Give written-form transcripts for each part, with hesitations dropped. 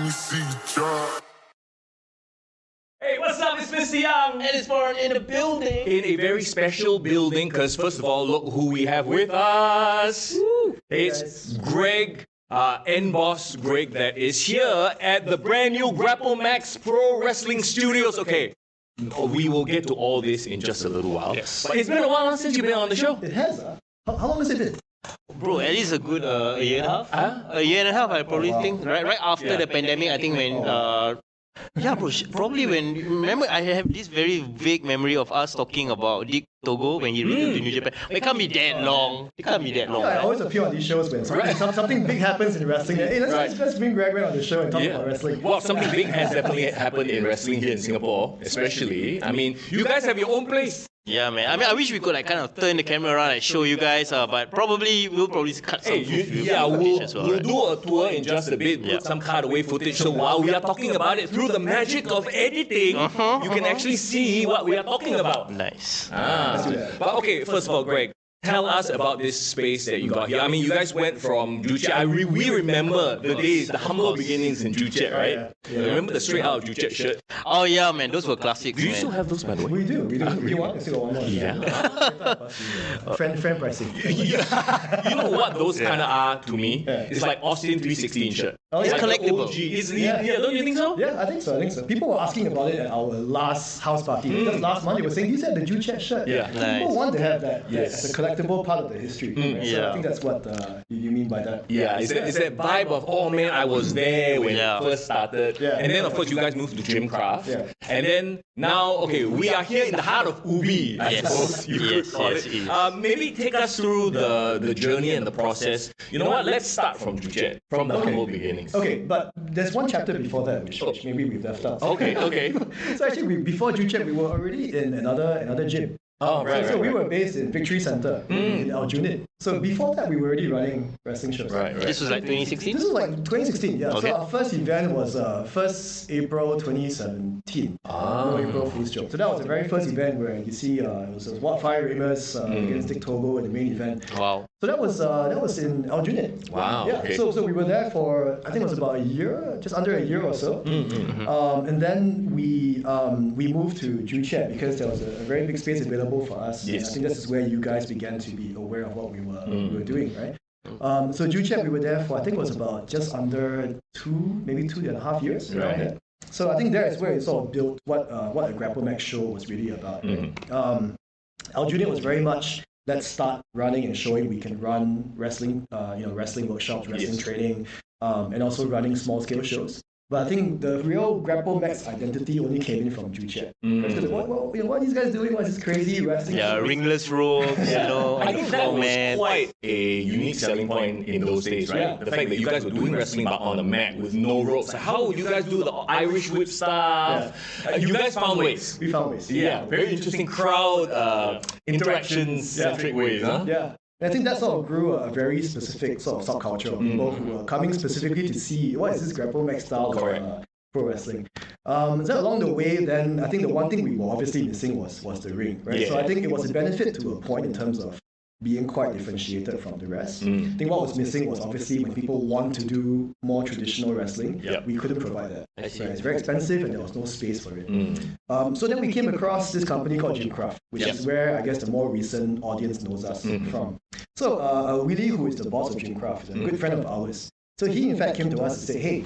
Hey, what's up? It's Mr. Young. And it's Foreign in the building. In a very special building, because first of all, look who we have with us. Woo. It's Greg, Endboss Greg, that is here at the brand new GrappleMAX Pro Wrestling Studios. Okay, we will get to all this in just a little while. Yes. But it's been a while since you've been on the show. It has, How long has it been? Bro, at least a good a year and a half. A year and a half, I probably think. Right after the pandemic, I think when yeah, bro. Probably when remember, I have this very vague memory of us talking about Dick Togo when he returned to New Japan. But it can't be that long. It can't be that long. Yeah, I Right? always appear on these shows when something big happens in wrestling. Hey, let's bring Greg on the show and talk about wrestling. Well, something big has definitely happened in wrestling here in Singapore, especially. I mean, you guys have your own place. Yeah, man. I mean, I wish we could like kind of turn the camera around and show you guys, but we'll probably cut some footage as well. We'll Right? do a tour in just a bit, put some cutaway footage. So while we are talking about it, through the magic of editing, you can actually see what we are talking about. Nice. But okay, first of all, Greg, tell us about this space that you got here. I mean, you guys went from Juchet. We remember the days, the humble beginnings in Juchet, right? Remember the straight out of Juchet shirt? Oh yeah, man. Those were classics. Do you man. still have those, by the way? We do. You want? I still got one more. Yeah. Friend pricing. You know what those kind of are to me? It's like Austin 316 shirt. Oh, It's yeah. like the collectible. OG. Don't you think so? Yeah, I think so. People were asking about it at our last house party. Because last month they were saying, you said the Juchet shirt. Yeah. So Nice. people want to have that Yes. as a collectible part of the history. Right? So yeah. I think that's what you mean by that. Yeah, it's that vibe of, oh man, I was there when Yeah. it first started. Yeah. And then, of course, you guys moved to Gymcraft. Yeah. And then now, okay, we are here in the heart of Ubi, I Yes. suppose you Yes, could call yes, it. yes. Maybe take us through the journey and the process. You know what? Let's start from Juchet, from the humble beginnings. Okay, but there's one chapter before that which maybe we've left out. Okay. So actually, before Juchet, we were already in another gym. Oh, right, So right, we right. were based in Victory Center in Aljunied. So before that, we were already running wrestling shows. Right. This was like 2016. This was like 2016, yeah. Okay. So our first event was 1st April 2017. No April Fool's joke. So that was the very first event where you see it was Wildfire Ramos against Dick Togo in the main event. Wow. So that was in Aljunied. Wow, Yeah. okay. So we were there for I think it was about a year, just under a year or so. And then we moved to Juchet because there was a very big space available for us. Yes. And I think this is where you guys began to be aware of what we were doing, right? So Juchet, we were there for I think it was about just under maybe 2.5 years. Right. Around there. So I think there is where it sort of built what a GrappleMAX show was really about. Right? Aljunied was very much let's start running and showing we can run wrestling, wrestling workshops, wrestling training, and also running small scale shows. But I think the real GrappleMAX identity only came in from Juchet. Because what are these guys doing? What's this crazy wrestling? Yeah, ringless ropes, I on the think that floor, was man. quite a unique selling point in those days, right? Yeah. The fact that you guys were doing wrestling but on the mat with no ropes. Like, how would you guys do the Irish whip stuff? You guys found ways. We found ways. Yeah, very interesting crowd interaction-centric ways, huh? Yeah. And I think that sort of grew a very specific sort of subculture of people who were coming specifically to see what is this GrappleMAX style of pro wrestling. So along the way, then I think the one thing we were obviously missing was the ring, right? Yeah. So I think it was a benefit to a point in terms of being quite differentiated from the rest. I think what was missing was obviously when people want to do more traditional wrestling, we couldn't provide that. I see. Right? It's very expensive and there was no space for it. So then we came across this company called Gymcraft, which is where I guess the more recent audience knows us from. So Willie, who is the boss of Gymcraft, is a good friend of ours. So he in fact came to us and said, hey,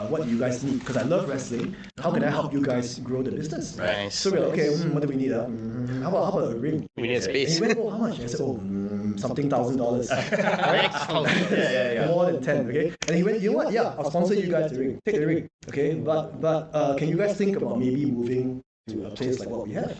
what do you guys need? Because I love wrestling. How can I help you guys grow the business? Nice. So we're like, okay, what do we need? How about a ring? We need a And space. he went, oh, how much? I said, something $1,000. Right? Yeah. More than 10, okay? And he went, you know what? Yeah, I'll sponsor you guys the ring. Take the ring, okay? But can you guys think about maybe moving to a place like what we have,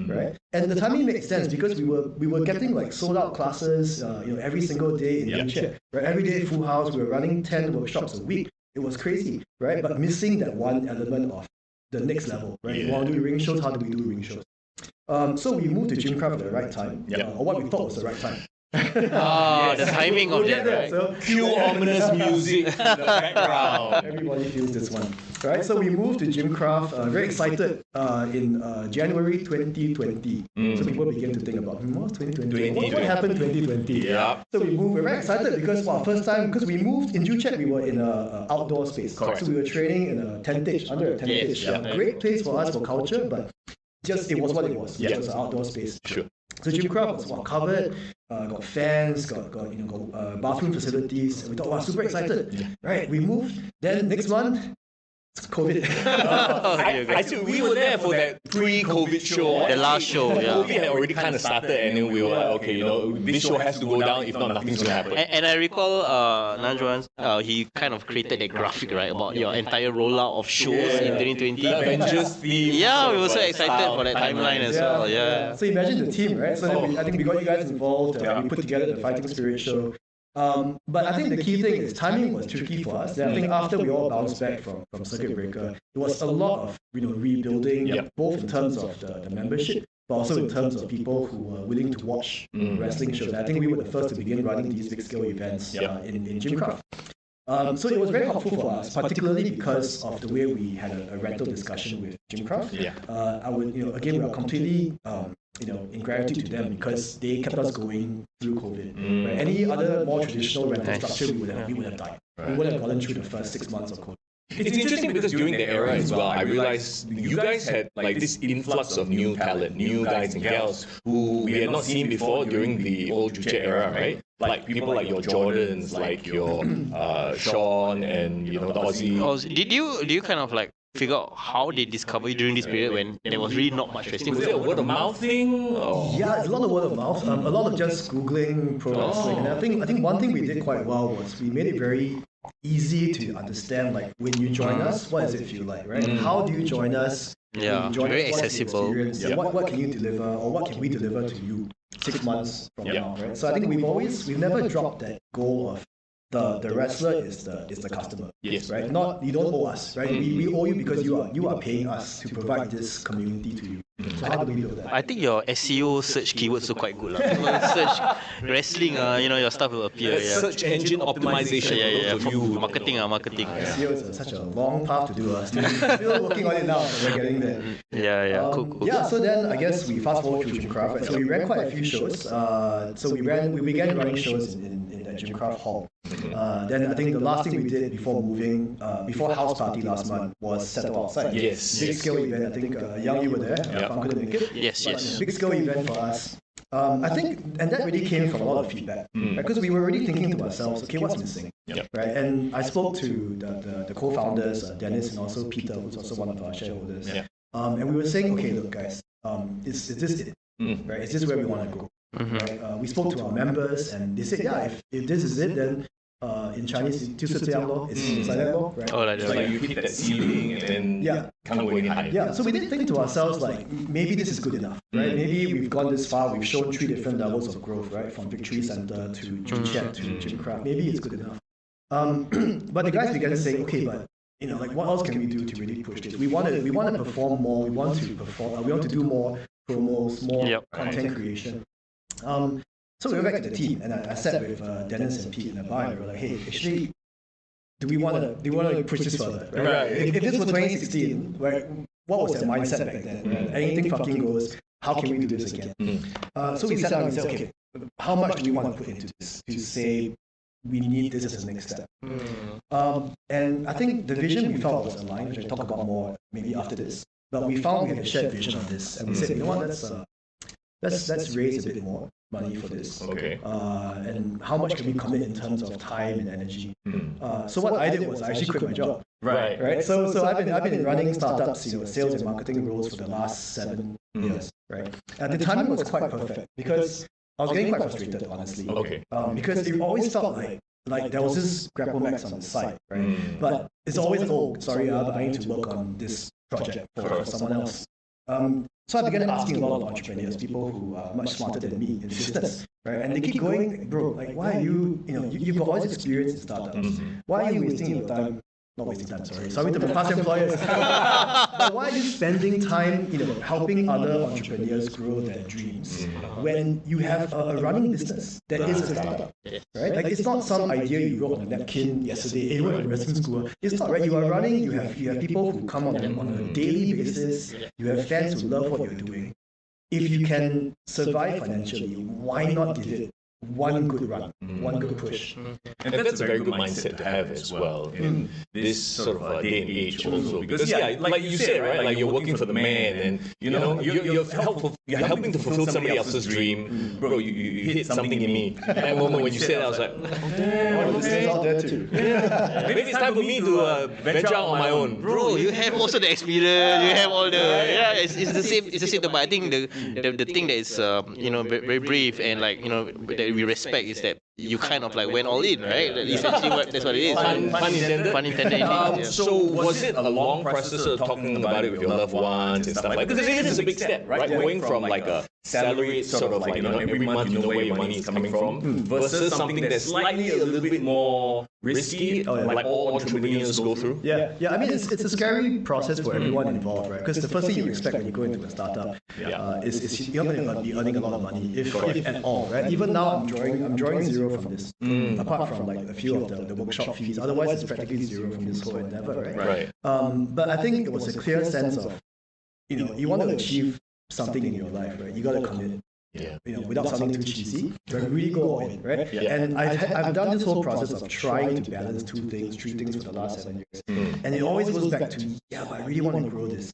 right? And the timing makes sense because we were getting like sold out classes, every single day in Juchet, right? Every day full house. We were running 10 workshops a week. It was crazy, right? But missing that one element of the next level, right? We want to do ring shows. How do we do ring shows? So we moved to Gymcraft at the right time, or what we thought was the right time. The timing of that, right? So Cue ominous music in the background. everybody feels this one, right? So we moved to Gymcraft, very excited in January 2020. So people begin to think about, what's 2020? What happened 2020? Yeah. So we moved, we're very excited because, first time, because we moved in Joo Chiat, we were in an outdoor space. Correct. So we were training in a tentage, under a tentage. yeah. Great place for us for culture, but just it was what it was. Yeah. It was an outdoor space. Sure. So Gymcraft was covered, got fans, got bathroom facilities. And we thought, wow, super excited. Right, we moved. Then next month, it's COVID. I think we were there for that pre-COVID show. The last show, yeah. COVID had already kind of started, and then we were like, okay, this show has to go down. If not, nothing's gonna happen. And I recall Nanjuan, he kind of created that graphic, right, about your entire rollout of shows in 2020. The Avengers theme. Yeah, we were so excited for that timeline as well. Yeah. So imagine the team, right? So then I think we got you guys involved. We put together the Fighting Spirit show. But I think the key thing is timing was tricky for us. Then I think after we all bounced back from circuit breaker, it was a lot of rebuilding, both in terms of the membership, but also in terms of people who were willing to watch wrestling shows. I think we were the first to begin running these big scale events in Gymcraft. So it was very helpful for us, particularly because of the way we had a rental discussion with Gymcraft. I would, again, we are completely, in gratitude to them because they kept us going through COVID. Right? Any other more traditional rental structure, we would have died. We would have gotten through the first 6 months of COVID. It's interesting because during the era as well, I realized you guys had like this influx of new talent, new guys and gals who we had not seen before during the old Joo Chiat era, right? Like people like your Jordans, like your Sean and the Aussie. Did you kind of like figure out how they discovered you during this period when there was really not much wrestling? Was it a word of mouth thing? Or? Yeah, it's a lot of word of mouth. A lot of just Googling pro wrestling. And I think one thing we did quite well was we made it very easy to understand, like when you join us, what does it feel like, right? How do you join us? Yeah, very accessible. What can you deliver, or what can we deliver to you 6 months from now, right? So I think we've never dropped that goal of the wrestler is the customer. Yes. Right? Not you don't owe us, right? We owe you because you are paying us to provide this community to you. So how do we build that? I think your SEO search keywords are quite good. People search wrestling, your stuff will appear. Yeah. Search engine optimization. For you. Marketing. SEO is such a long path to do. Still working on it now, so we're getting there. Yeah. Cool. Yeah, so then I guess we fast forward through Gymcraft. Right? So we ran quite a few shows. So we began running shows in that Gymcraft hall. Then I think the last thing we did before moving, before house party last month, was Settle Outside. Yes. Big scale event. I think Young, you were there. Fun couldn't make it. Yes. Big scale event for us. I think, and that really came from a lot of feedback, because we were already thinking to ourselves, okay, what's missing, right? And I spoke to the co-founders, Dennis and also Peter, who's also one of our shareholders, and we were saying, okay, look, guys, is this it? Right? Is this where we want to go? Right? We spoke to our members, and they said, yeah, if this is it, then in Chinese, it's like that, right? Oh, like It's like you hit that ceiling and then can't go any higher. Yeah, so we did think to ourselves, like, maybe this is good enough, right? Maybe we've gone this far, we've shown 3 different levels of growth, right? From Victory Center to Joo Chiat to Gymcraft. Maybe it's good enough. But the guys began saying, okay, but like, what else can we do to really push this? We want to perform more. We want to do more promos, more content creation. So we went back to the team, and I sat with Dennis and Pete in the bar, and we were like, hey, actually, do we want to push this further? Right? If this was 2016, right, what was the mindset back then? Right? Anything fucking goes. How can we do this again? So we sat down and said, okay, how much do we want to put into this to say we need this as a next step? And I think the vision we felt was aligned, which I'll talk about more maybe after this. But we found we had a shared vision of this, and we said, you know what, let's raise a bit more money for this. Okay. And how much can we commit in terms of time and energy? So what I did was I actually quit my job. Right. So I've been running startups, sales and marketing roles for the last 7 years. Right. At the time, it was quite perfect because I was getting quite frustrated, honestly. Okay. Because it always felt like there was this GrappleMAX on the side, right? But it's always, sorry, but I need to work on this project for someone else. So I began asking a lot of entrepreneurs, people who are much smarter than me in business, right? And they keep going, bro, like, why are you've got all this experience in startups. Why are you wasting your time not wasting time, sorry to past employers. But why are you spending time, helping other entrepreneurs grow their dreams when you have a running business that is a startup, right? Like it's not some idea you wrote on a napkin yesterday, you went to wrestling school. It's not, right? You are running, you have people who come on a daily basis, you have fans who love what you're doing. If you can survive financially, why not give it one good run, one good push? And that's a very good mindset to have as well in this sort of day and age also. Because like you said, right, like you're working for the man, and you're helping to fulfill somebody else's dream. Bro, you hit something in me. At that moment when you said that, I was like, This is out there too. maybe it's time for me to venture out on my own. Bro, you have also the experience. You have all the it's the same. It's the same. But I think the thing that is very, very brave and that we respect is that you kind of went all in, right? Essentially, that's what it is. Pun intended. Pun intended. So was it a long process of talking about it with your loved ones and stuff like that? Because it is a big step, right? Going from a salaried sort of every month you know where your money is coming from versus something that's slightly a little bit more risky, like all entrepreneurs go through. Yeah. I mean, it's a scary process for everyone involved, right? Because the first thing you expect when you go into a startup is you're going to be earning a lot of money, if at all, right? Even now, I'm drawing zero from this, apart from a few of the workshop fees. Otherwise, it's practically zero from this whole endeavor, right? Right. But I think it was a clear sense of, you want to achieve something in your life, right? You got to commit. Without sounding too cheesy, but really go all in, right? And I've done this whole process of trying to balance three things for the last 7 years, and it always goes back to but I really want to grow this.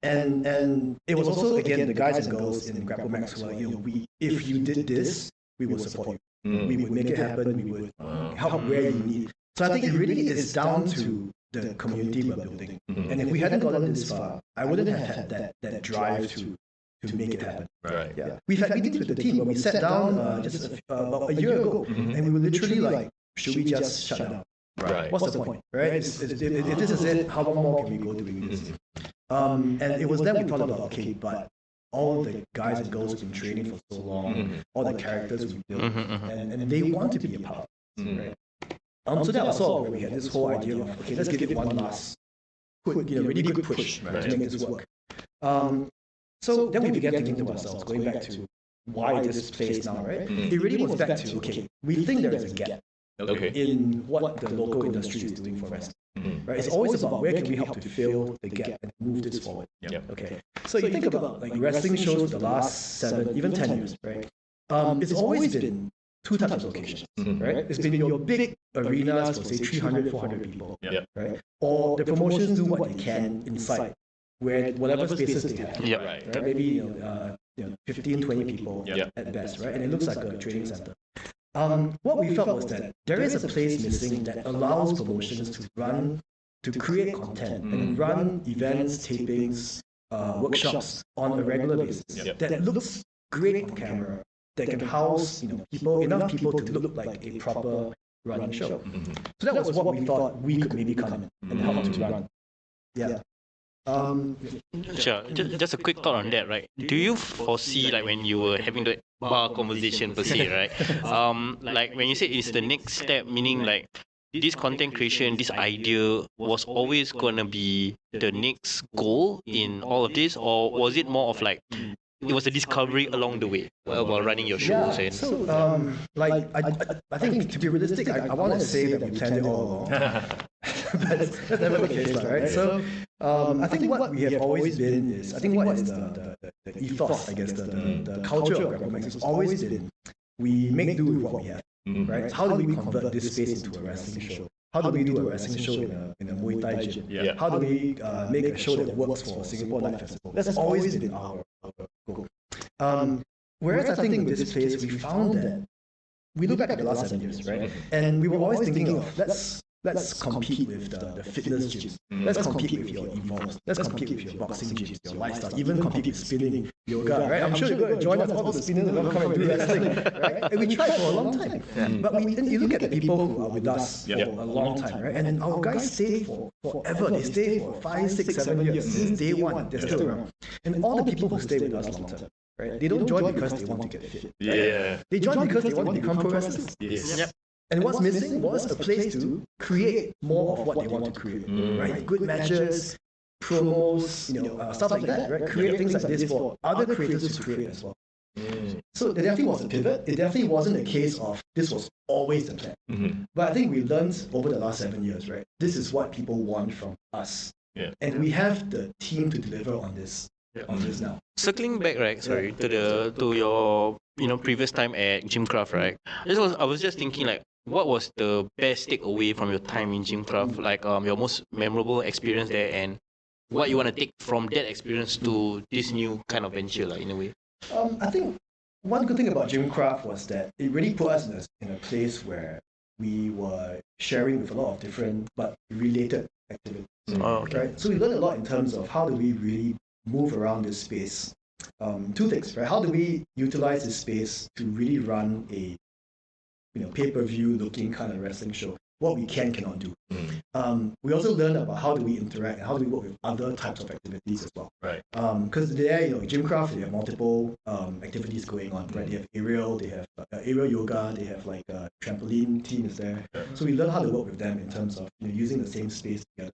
And it was also again the guys and girls in GrappleMAX who were if you did this, we will support you. We would make it happen. We would help where you need. So I think it really is down to the community we're building. And if we hadn't gotten this far, I wouldn't have had that drive to make it happen. Right. Yeah. We've had meetings with the team when we sat down just about a year ago, and we were literally should we just shut down? Right. What's the point? Right? If this is it, how long more can we go doing this? And it was then we thought about, okay, but all the guys and girls who've been training for so long, all the characters we built, and they want to be a part of this, right? So that was sort of where we had this whole idea of, okay, let's give it one last really good push to make this work. So then we began thinking to ourselves, going back to why this place now, right? It really was back to, okay, we think there is a gap in what the local industry is doing for wrestling. Right? It's always about where can we help to fill the gap and move this forward. Okay. So you think about wrestling shows for the last 7, even 10 years, right? It's always been two types of locations, right? It's been your big arenas for say 300, 400 people, right? Or the promotions do what they can inside, where whatever spaces they have, right? Maybe 15, 20 people at best, right? And it looks like a training center. What we felt was that there is a place missing that allows promotions to create content and run events, tapings, workshops on a regular basis that looks great on camera, that can house enough people to look like a proper running show. So that was what we thought we could maybe come and help to run. Sure. Just a quick thought on that, right? Do you foresee when you were having the bar conversation per se, right? When you say it's the next step, meaning this content creation, this idea was always gonna be the next goal in all of this, or was it more of it was a discovery along the way while running your shows? Yeah. So, I think to be realistic, I want to say that we planned it all along, but that's never the case, right? So, I think what we have always been is, I think what is the ethos, I guess, the culture of GrappleMAX has always been, we make do with what we have, right? How do we convert this space into a wrestling show? How do we do a wrestling show in a Muay Thai gym? How do we make a show that works for Singapore Night Festival? That's always been our goal. Whereas I think with this place, we found that we look back at the last 7 years, right? And we were always thinking of let's compete with the fitness gyms. Let's compete with your Evolves. Let's compete with your boxing gyms, your lifestyle. Even compete with spinning, yoga, right? I'm sure you're going to join us. All the spinners are going to come and do wrestling, right? And we tried for a long time. But you look at the people who are with us for a long time, right? And our guys stay for forever. They stay for 5, 6, 7 years. Since day one, they're still around. And all the people who stay with us long term, right? They don't join because they want to get fit. They join because they want to become pro wrestlers. And what's missing was a place to create more of what they want to create, right? Good matches, promos, stuff like that, right? Create things like this for other creators to create as well. So there definitely was a pivot. It definitely wasn't a case of this was always the plan. But I think we learned over the last 7 years, right? This is what people want from us. And we have the team to deliver on this. On this now. Circling back, right? Sorry, to your previous time at Gymcraft, right? I was just thinking, like, what was the best takeaway from your time in Gymcraft? Like your most memorable experience there, and what you want to take from that experience to this new kind of venture, like, in a way. I think one good thing about Gymcraft was that it really put us in a place where we were sharing with a lot of different but related activities. Right? So we learned a lot in terms of how do we really move around this space. Two things, right? How do we utilize this space to really run a pay-per-view looking kind of wrestling show? What we cannot do. We also learned about how do we interact and how do we work with other types of activities as well. Right. Because there, Gymcraft, they have multiple activities going on. Right. They have aerial, they have aerial yoga, they have like a trampoline team is there. So we learn how to work with them in terms of using the same space together.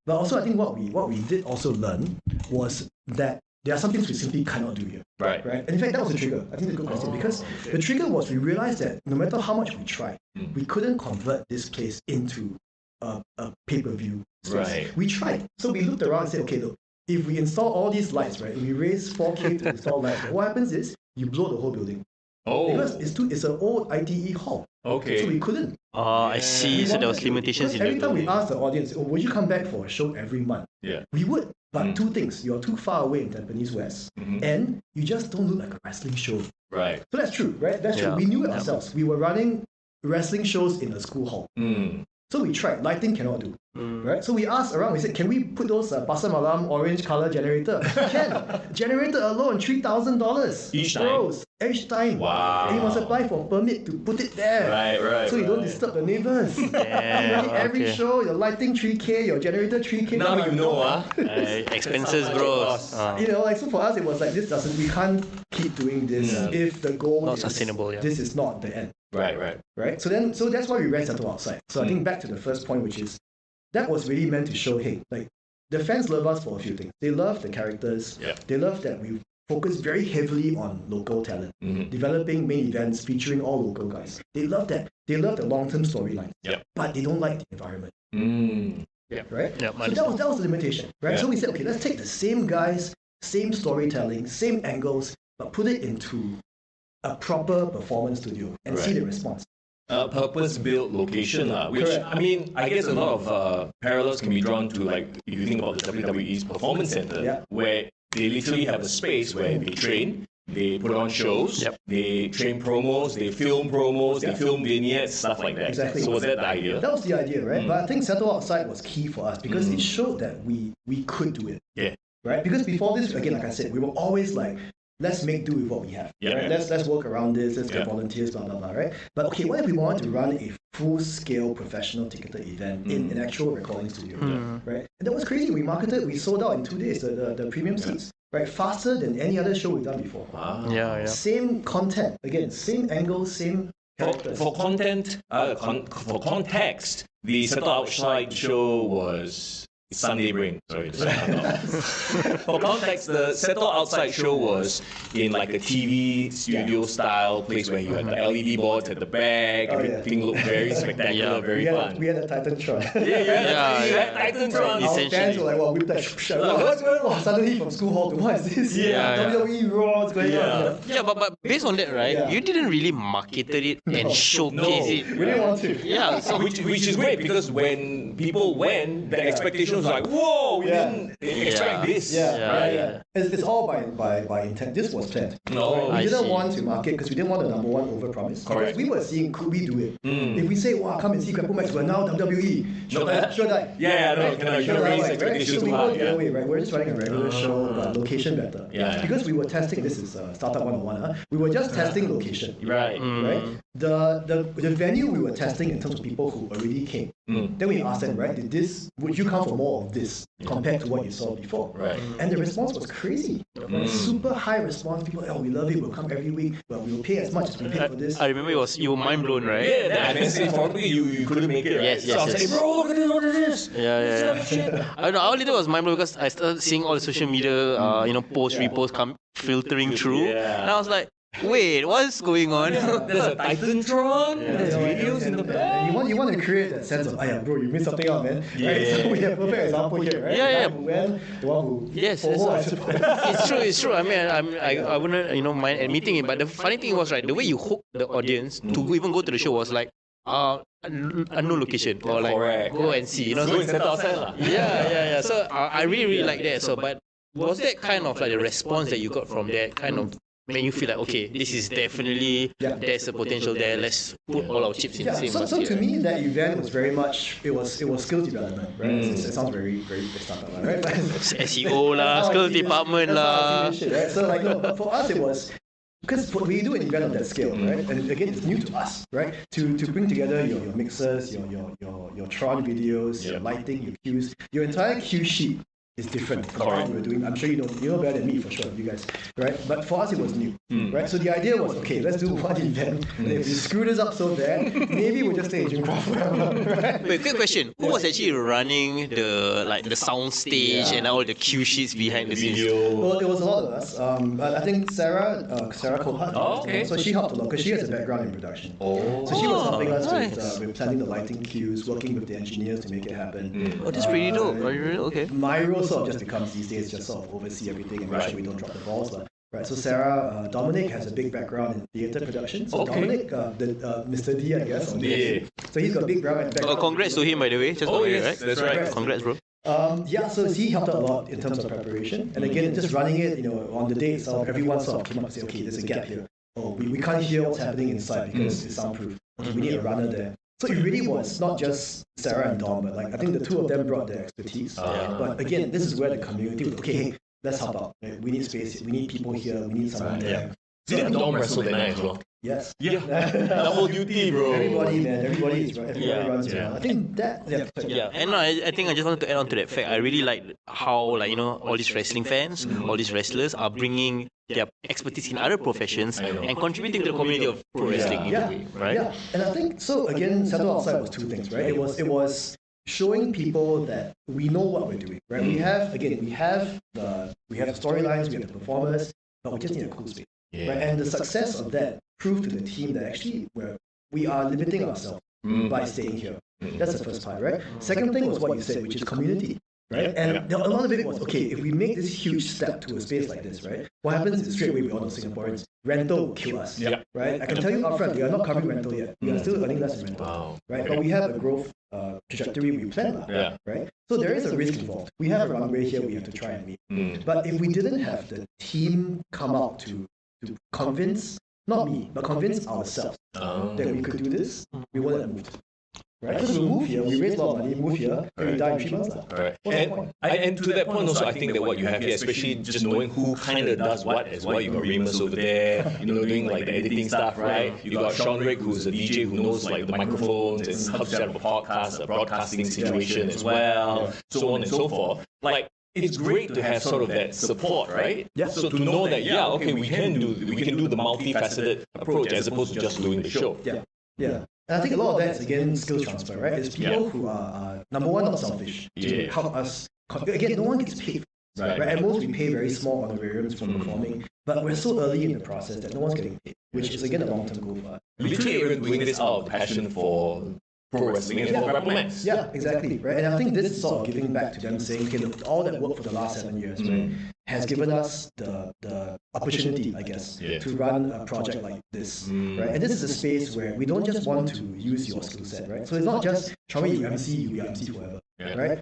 But also, I think what we did also learn was that there are some things we simply cannot do here. Right. And in fact, that was the trigger. I think the good question, because the trigger was we realized that no matter how much we tried, we couldn't convert this place into a pay-per-view space. Right. We tried. So we looked around and said, okay, look, if we install all these lights, right, and we raise 4K to install lights, what happens is you blow the whole building. Because it's an old ITE hall. Okay. So we couldn't. I see. So there was limitations in every the time we building. asked the audience, would you come back for a show every month? Yeah. We would. But two things. You're too far away in Tampines West, and you just don't look like a wrestling show. Right. So that's true, right? That's true. We knew it ourselves. We were running wrestling shows in a school hall. So we tried. Lighting cannot do. Right? So we asked around. We said, can we put those Pasar Malam orange color generator? Can. Generator alone, $3,000. Each time? Euros. Each time. Wow. And you must apply for permit to put it there. Right. So you don't disturb the neighbors. Every show, your lighting 3K, your generator 3K. Now you know, expenses, bro. So for us, it was like, we can't keep doing this if the goal Not is sustainable, this is not the end. Right. So that's why we ran Settle Outside. So I think back to the first point, which is that was really meant to show, hey, like the fans love us for a few things. They love the characters. They love that we focus very heavily on local talent, developing main events featuring all local guys. They love that. They love the long-term storylines. But they don't like the environment. Right? So that was the limitation. Right? So we said, okay, let's take the same guys, same storytelling, same angles, but put it into a proper performance studio and see the response. Purpose-built location, which, Correct. I mean, I guess a lot of parallels can be drawn to, like, if you think about the WWE's Performance Center, where they literally have a space where they train, they put on shows, they train promos, they film promos, they film vignettes, stuff like that. Exactly. So was that the idea? That was the idea, right? But I think Settle Outside was key for us because it showed that we could do it. Yeah. Right? Because before this, again, like I said, we were always like, let's make do with what we have. Right? Let's work around this, let's get volunteers, blah, blah, blah, right? But okay, what if we wanted to run a full-scale professional ticketed event in an actual recording studio, right? And that was crazy. We marketed, we sold out in 2 days, the premium seats, right? Faster than any other show we've done before. Wow. Same content, again, same angles, same characters. For content, for context, the Settle Outside show was Sunday Brain. Sorry. For context, the Settle Outside show was in like a TV studio style place where you had the LED boards at the back. Everything looked very spectacular, very fun. We had a Titantron. You had Titantron. Our fans were like, wow, whip that. What's going on? Suddenly from school hall to what is this? WWE Raw, what's going on? Yeah, but based on that, right, you didn't really marketed it and showcase it. We didn't want to. Yeah, so which is great because when people went, the expectation was like, whoa, we didn't expect this. It's all by intent. This was planned. No, we didn't want to market because we didn't want the number one overpromise. Correct. We were seeing, could we do it? If we say, wow, come and see GrappleMAX, we're now WWE. Should I? You don't raise expectations So we too won't high. go away, right? We're just running a regular show, but location better. Because we were testing, this is Startup 101, we were just testing location. Right. The venue we were testing in terms of people who already came. Then we asked them, right, would you come for more of this compared to what you saw before? Right. And the response was crazy. Right? Super high response. People, oh, we love it. We'll come every week. But we'll pay as much as we pay for this. I remember you were mind blown, right? Yeah, the MNC probably you couldn't make it, right? Yes, So I was yes. like, bro, look at this. Yeah. I don't know. Our leader was mind blown because I started seeing all the social media, post, repost come filtering through. Yeah. And I was like, wait, what's going on? There's a Titantron, there's videos in the back. And you want to create that sense of, bro, you missed something out, man. Yeah. Right? So we have a perfect example here, right? Yeah. The guy who went, the one who Yes, FOMO, I suppose. it's true. I mean, I wouldn't mind admitting it, but the funny thing was, right, the way you hook the audience to even go to the show was like, a no location or like Correct. go and see, Go and set outside lah. Yeah. So I really like that. So, but was that kind of like the response that you got from that kind of made you feel like, okay, this is definitely there's a potential there. Let's put all our chips in the same So basket. to me, that event was very much it was skills development, right? It sounds very startup, right? SEO lah, skills department lah. Right? So like, no, but for us it was. Because we do an event of that scale, right? And again, it's new to us, right? To bring together your mixers, your Tron videos, your lighting, your cues, your entire cue sheet is different from what we were doing. I'm sure you know better than me for sure, you guys, right? But for us, it was new, right? So the idea was, okay, let's do one event. And if we screw this up so bad, maybe we'll just stay in June forever, right? Wait, quick question. Who was actually running the sound stage and all the cue sheets behind the scenes? Well, it was a lot of us. I think Sarah Kohut. Oh, okay. So she helped a lot because she has a background in production. So she was helping us with planning the lighting cues, working with the engineers to make it happen. Oh, that's pretty dope. Okay. My role sort of just becomes these days just sort of oversee everything and make sure we don't drop the balls. Right. So Sarah, Dominic has a big background in theatre production. So Dominic, Mr. D, I guess. So he's got a big background. Congrats to him, by the way. Just yes, that's right. Congrats, bro. So he helped out a lot in terms of preparation. And again, just running it, on the day itself, everyone sort of came up and said, okay, there's a gap here. Oh, we can't hear what's happening inside because it's soundproof. Okay, we need a runner there. So it really was not just Sarah and Dom, but like I think the two of them brought their expertise. But again, this is where the community was, okay, hey, let's help out. Right? We need space, we need people here, we need someone there. Did Dom wrestle that night as well? Yes. Yeah. Double duty, bro. Everybody is right. Everybody runs around. I think that. And I think I just wanted to add on to that fact. I really like how all these wrestling fans, all these wrestlers are bringing their expertise in other professions and contributing to the community of pro wrestling in a way, right? Yeah. And I think so. Again, Settle Outside was two things, right? It was showing people that we know what we're doing, right? We have the storylines, we have the performers, but we just need a cool space. Right? And the success of that proved to the team that actually we are limiting ourselves by staying here. That's the first part, right? Second thing was what you said, which is community, right? And a lot of it was, okay, if we make this huge step to a space like this, right? What happens is straight away we all know Singaporeans, rental will kill us, right? I can tell you upfront, we are not covering rental yet. We are still earning less in rental, right? But we have a growth trajectory we plan, right? So there is a risk involved. We have a runway here we have to try and meet. But if we didn't have the team come out to convince, not me, but convince ourselves that we could do this, we wouldn't have moved. Right? Because we move here, we raise a lot of money, move here, and we die in 3 months. Right. And to that point also, I think that what you have here, especially just knowing who kind of does what as well. You got Remus over there, doing like the editing stuff, right? You got Sean Rick, who's a DJ who knows like the microphones and how to set up a podcast, a broadcasting situation as well, so on and so forth. Like, it's great to have sort of that support, right? Yeah. So to know that, okay, we can do the multifaceted approach as opposed to just doing the show. Yeah. And I think a lot of that is, again, skills transfer, right? It's people who are, number one, not selfish, to help us. Again, no one gets paid. Right? At most, we pay very small honorariums for performing, but we're so early in the process that no one's getting paid, which is, again, a long-term goal for us. Literally, we're doing this out of passion for pro wrestling and for GrappleMAX. Yeah, exactly, right? And I think this is sort of giving back to them, saying, okay, look, all that work for the last 7 years, right, has given us the opportunity, I guess, to run a project like this, right? And this is a space where we don't just want to use your skill set, right? So it's not just, Charlie, you MC forever, right?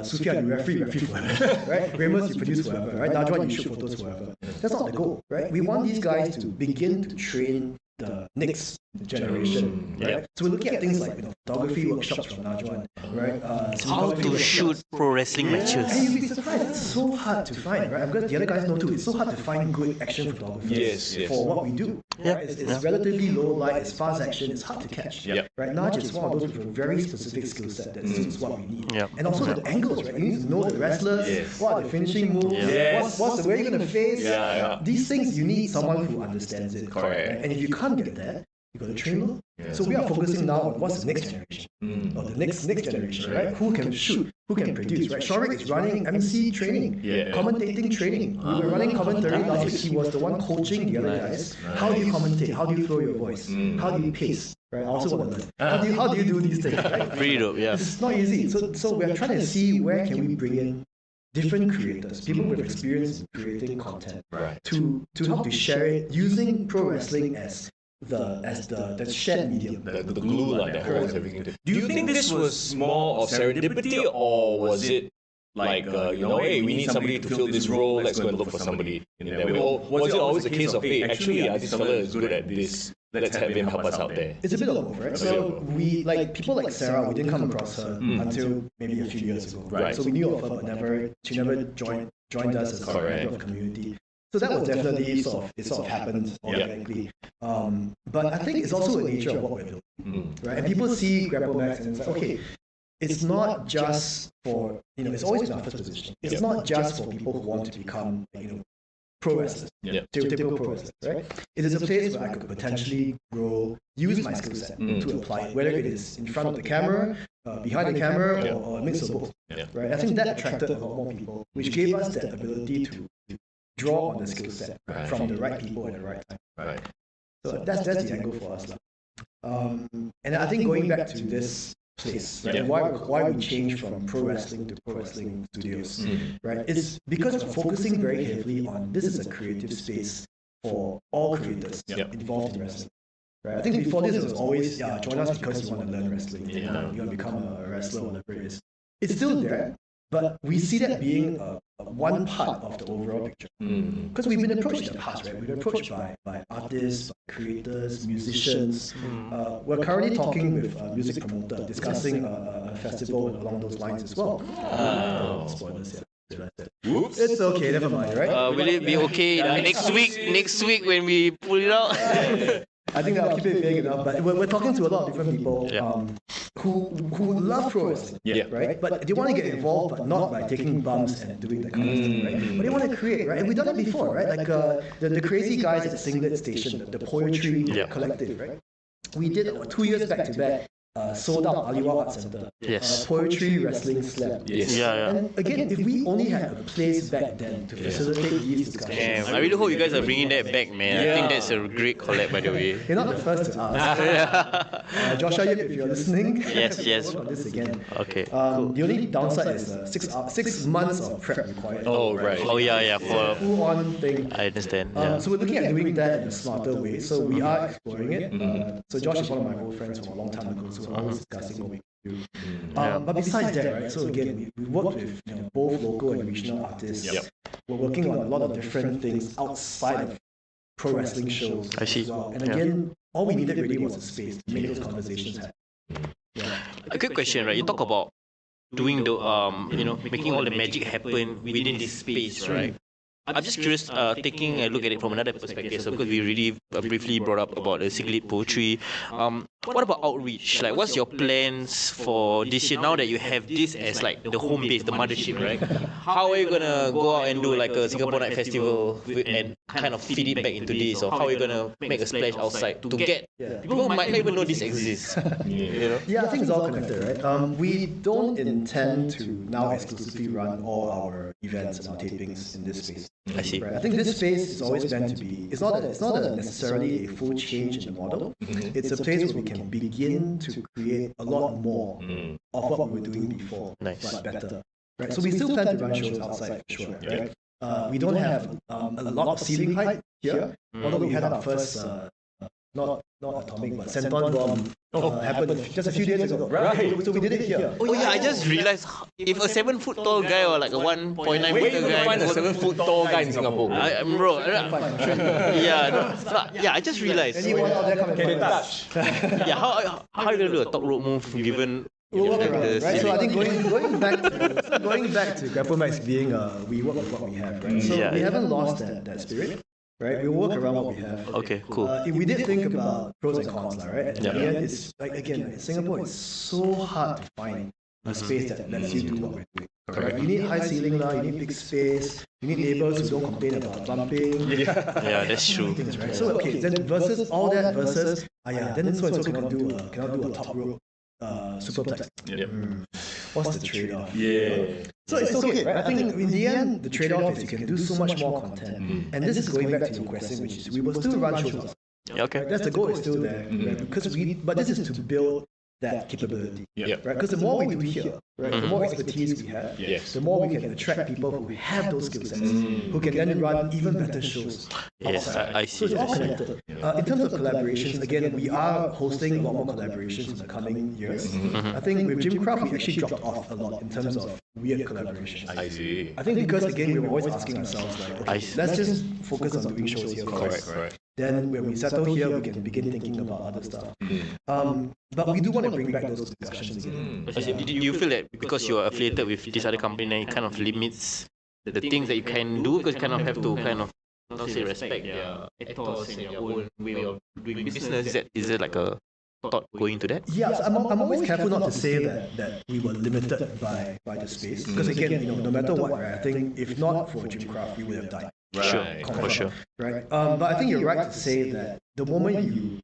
Sufyan, you referee forever, right? Remus, you produce forever, right? Najwan, you shoot photos forever. That's not the goal, right? We want these guys to begin to train the next generation, right? So we're looking at things like photography workshops from Najwan, right? How to shoot pro wrestling matches. And you'd be surprised, it's so hard to find, right? Because the other guys know too, it's so hard to find good action photographers for what we do. Right? It's relatively low light, it's fast action, it's hard to catch. Right? Naj is one of those with a very specific skill set that suits what we need. And also the angles, right? You need to know the wrestlers, what are the finishing moves, what's the way you're gonna face. These things you need someone who understands it. Correct. Right? And if you can't get that, you got to train them. So we are focusing now on what's the next generation, or the next generation, right? Who can shoot, who can produce, right? Shorik is running MC training, commentating training. We were running commentary last week. He was the one coaching the other guys. How do you commentate? How do you throw your voice? How do you pace? Right? I also want to learn. How do you do these things? Right? Pretty dope, yeah. It's not easy. So we're trying to see where can we bring in different creators, people with experience in creating content, to help to share it using pro wrestling as the shared medium. The glue that holds everything. Do you think this was more of serendipity, or was it like, hey, we need somebody to fill this role, let's go and look for somebody in that way? Or was it always a case of, hey, actually, this fella is good at this, let's have him help us out there? It's a bit of both, right? So we, like people like Sarah, we didn't come across her until maybe a few years ago. Right. So we knew of her, but she never joined us as a member of the community. So that was definitely sort of happened organically. But I think it's also the nature of what we're doing, right? And people see GrappleMAX and it's like, okay, it's not just for, it's always been our first position. It's not just for people who want to become, pro wrestlers, stereotypical pro wrestlers, right? It is a place where I could potentially use my skill set to apply it, whether it is in front of the camera, behind the camera, or a mix of both, right? I think that attracted a lot more people, which gave us that ability to draw on the skill set from the right people at the right time. Right. So that's the angle for us. And I think going back to this place, right, why we changed from pro wrestling to pro wrestling studios, right? It's because we're focusing very heavily on this is a creative space for all creators involved in wrestling. Right? I think before this it was always, join us because you want to learn wrestling, you want to become a wrestler or whatever it is. It's still there, but we see that being one part of the overall picture. Because we've been approached in the past, right? We've been approached by artists, by creators, musicians. We're currently talking with a music promoter, discussing a festival along those lines as well. Spoilers, Oops. It's okay, never mind, right? Will it be okay next week when we pull it out? I think I'll keep it vague enough, but we're talking to a lot of different people who love pro wrestling, right? But they want to get involved, but not by taking bumps and doing that kind of stuff, right? But they want to create, right? And we've done it before, right? Like the crazy guys at the Singlet Station, the Poetry Collective, right? We did 2 years back to back. Sold out Aliwa Art Center. Poetry Wrestling Slam. And again, if we only had a place back then to facilitate these discussions. I really hope you guys are bringing that back, man. I think that's a great collab, by the way. You're not the first to ask. Joshua, if you're listening, yes. work on this again. Okay. Cool. The only downside is 6 months of prep required. Oh, right. Oh, yeah. For full-on thing. I understand. So we're looking at doing that in a smarter way. So we are exploring it. So Josh is one of my old friends from a long time ago. So we're always discussing what we can do. But besides that, right? So again, we work with both local and regional artists. We're working on a lot of different things outside of pro wrestling shows. I see. As well. And again, all we needed really was a space to make those conversations happen. A quick question, right? You talk about doing the making all the magic happen within this space, right? I'm just curious, taking a look at it from another perspective. So because we really briefly brought up about the Singlet Poetry, what about outreach? Like, what's your plans for this year now that you have this as like the home base, the mothership, right? How are you gonna go out and do like a Singapore Night Festival and kind of feed it back into this, or how are you gonna make a splash outside to get people who might not even know this exists? Yeah, I think it's all connected, right? We don't intend to now exclusively run all our events and our tapings in this space. I see. Right. I think this space is always meant to be. It's not necessarily a full change in the model. It's a place where we can begin to create a lot more of what we were doing before, but better. Right. So we still plan to run shows outside for sure. Right. We don't have a lot of ceiling height here, although we had our first. not atomic, but centon bomb happened just a few days ago. Right. So we did it here. Oh yeah, I just realized if a 7 foot tall guy or like a 1.9 Where meter you guy find a 7-foot tall guy in Singapore? bro, yeah, I just realized. Anyone out there come and Can they find us? touch? Yeah, how you gonna do a top rope move given We'll work like around, the right? So I ceiling? think going back to GrappleMAX being we work with what we have, right? So Yeah. we haven't lost that spirit, right? We work around what we have. Okay, cool. We did think about pros and cons, right? And Yeah. in the end, it's like again, in Singapore, it's so hard to find a space that lets you do what we're doing. Right? You need high ceiling now, you need big space, you need neighbors who don't complain about bumping. Yeah, that's true. Things, right? So okay, then versus all that versus then so and so cannot do a top rope superplex. What's the trade-off? So it's okay, right? I think in the end, the trade-off is you can do so much more content. And this is going back to your question, which is we will still run shows ourselves. Yeah, okay. Right? That's the goal is still there, right? But this is to build that capability, right? Because the more we do here, right, the more expertise we have, the more we can attract people who have those skill sets, who can then run even better shows. Yes, I So see. it's all connected. In terms of collaborations, again, we are hosting a lot more collaborations in the coming years. I think with Jim Craft, we actually dropped off a lot in terms of weird collaborations. I see. I think because again, we were always asking ourselves like, okay, let's just focus on doing shows here first. Correct. Then when we settle here, we can begin thinking about other stuff. But we do want to bring back those discussions again. Do you feel that because you are affiliated with this other company, then it kind of limits the things that you can do? Because you kind of have to kind of not say respect their ethos and your own way of doing business. Is there like a thought going into that? Yeah, so I'm always careful not to say that we were limited by the space. Because again, no matter what, right, I think if not for Jim Craft, we would have died. Sure, for sure. Right. But I think you're right to say that the moment you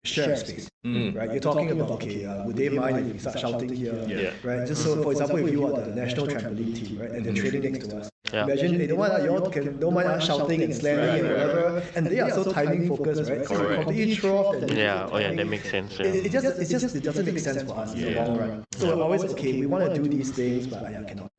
share space, right? You're talking about, okay, would they mind if we start shouting here, right? Just so, for example, if you are the national trampoline team, right, and they're training next to us, imagine they don't mind us shouting and slamming and whatever, and they are so timing focused, right? So they completely throw off the That makes sense. Yeah. it doesn't make sense for us in the long run. So we're always okay. We want to do these things, but cannot.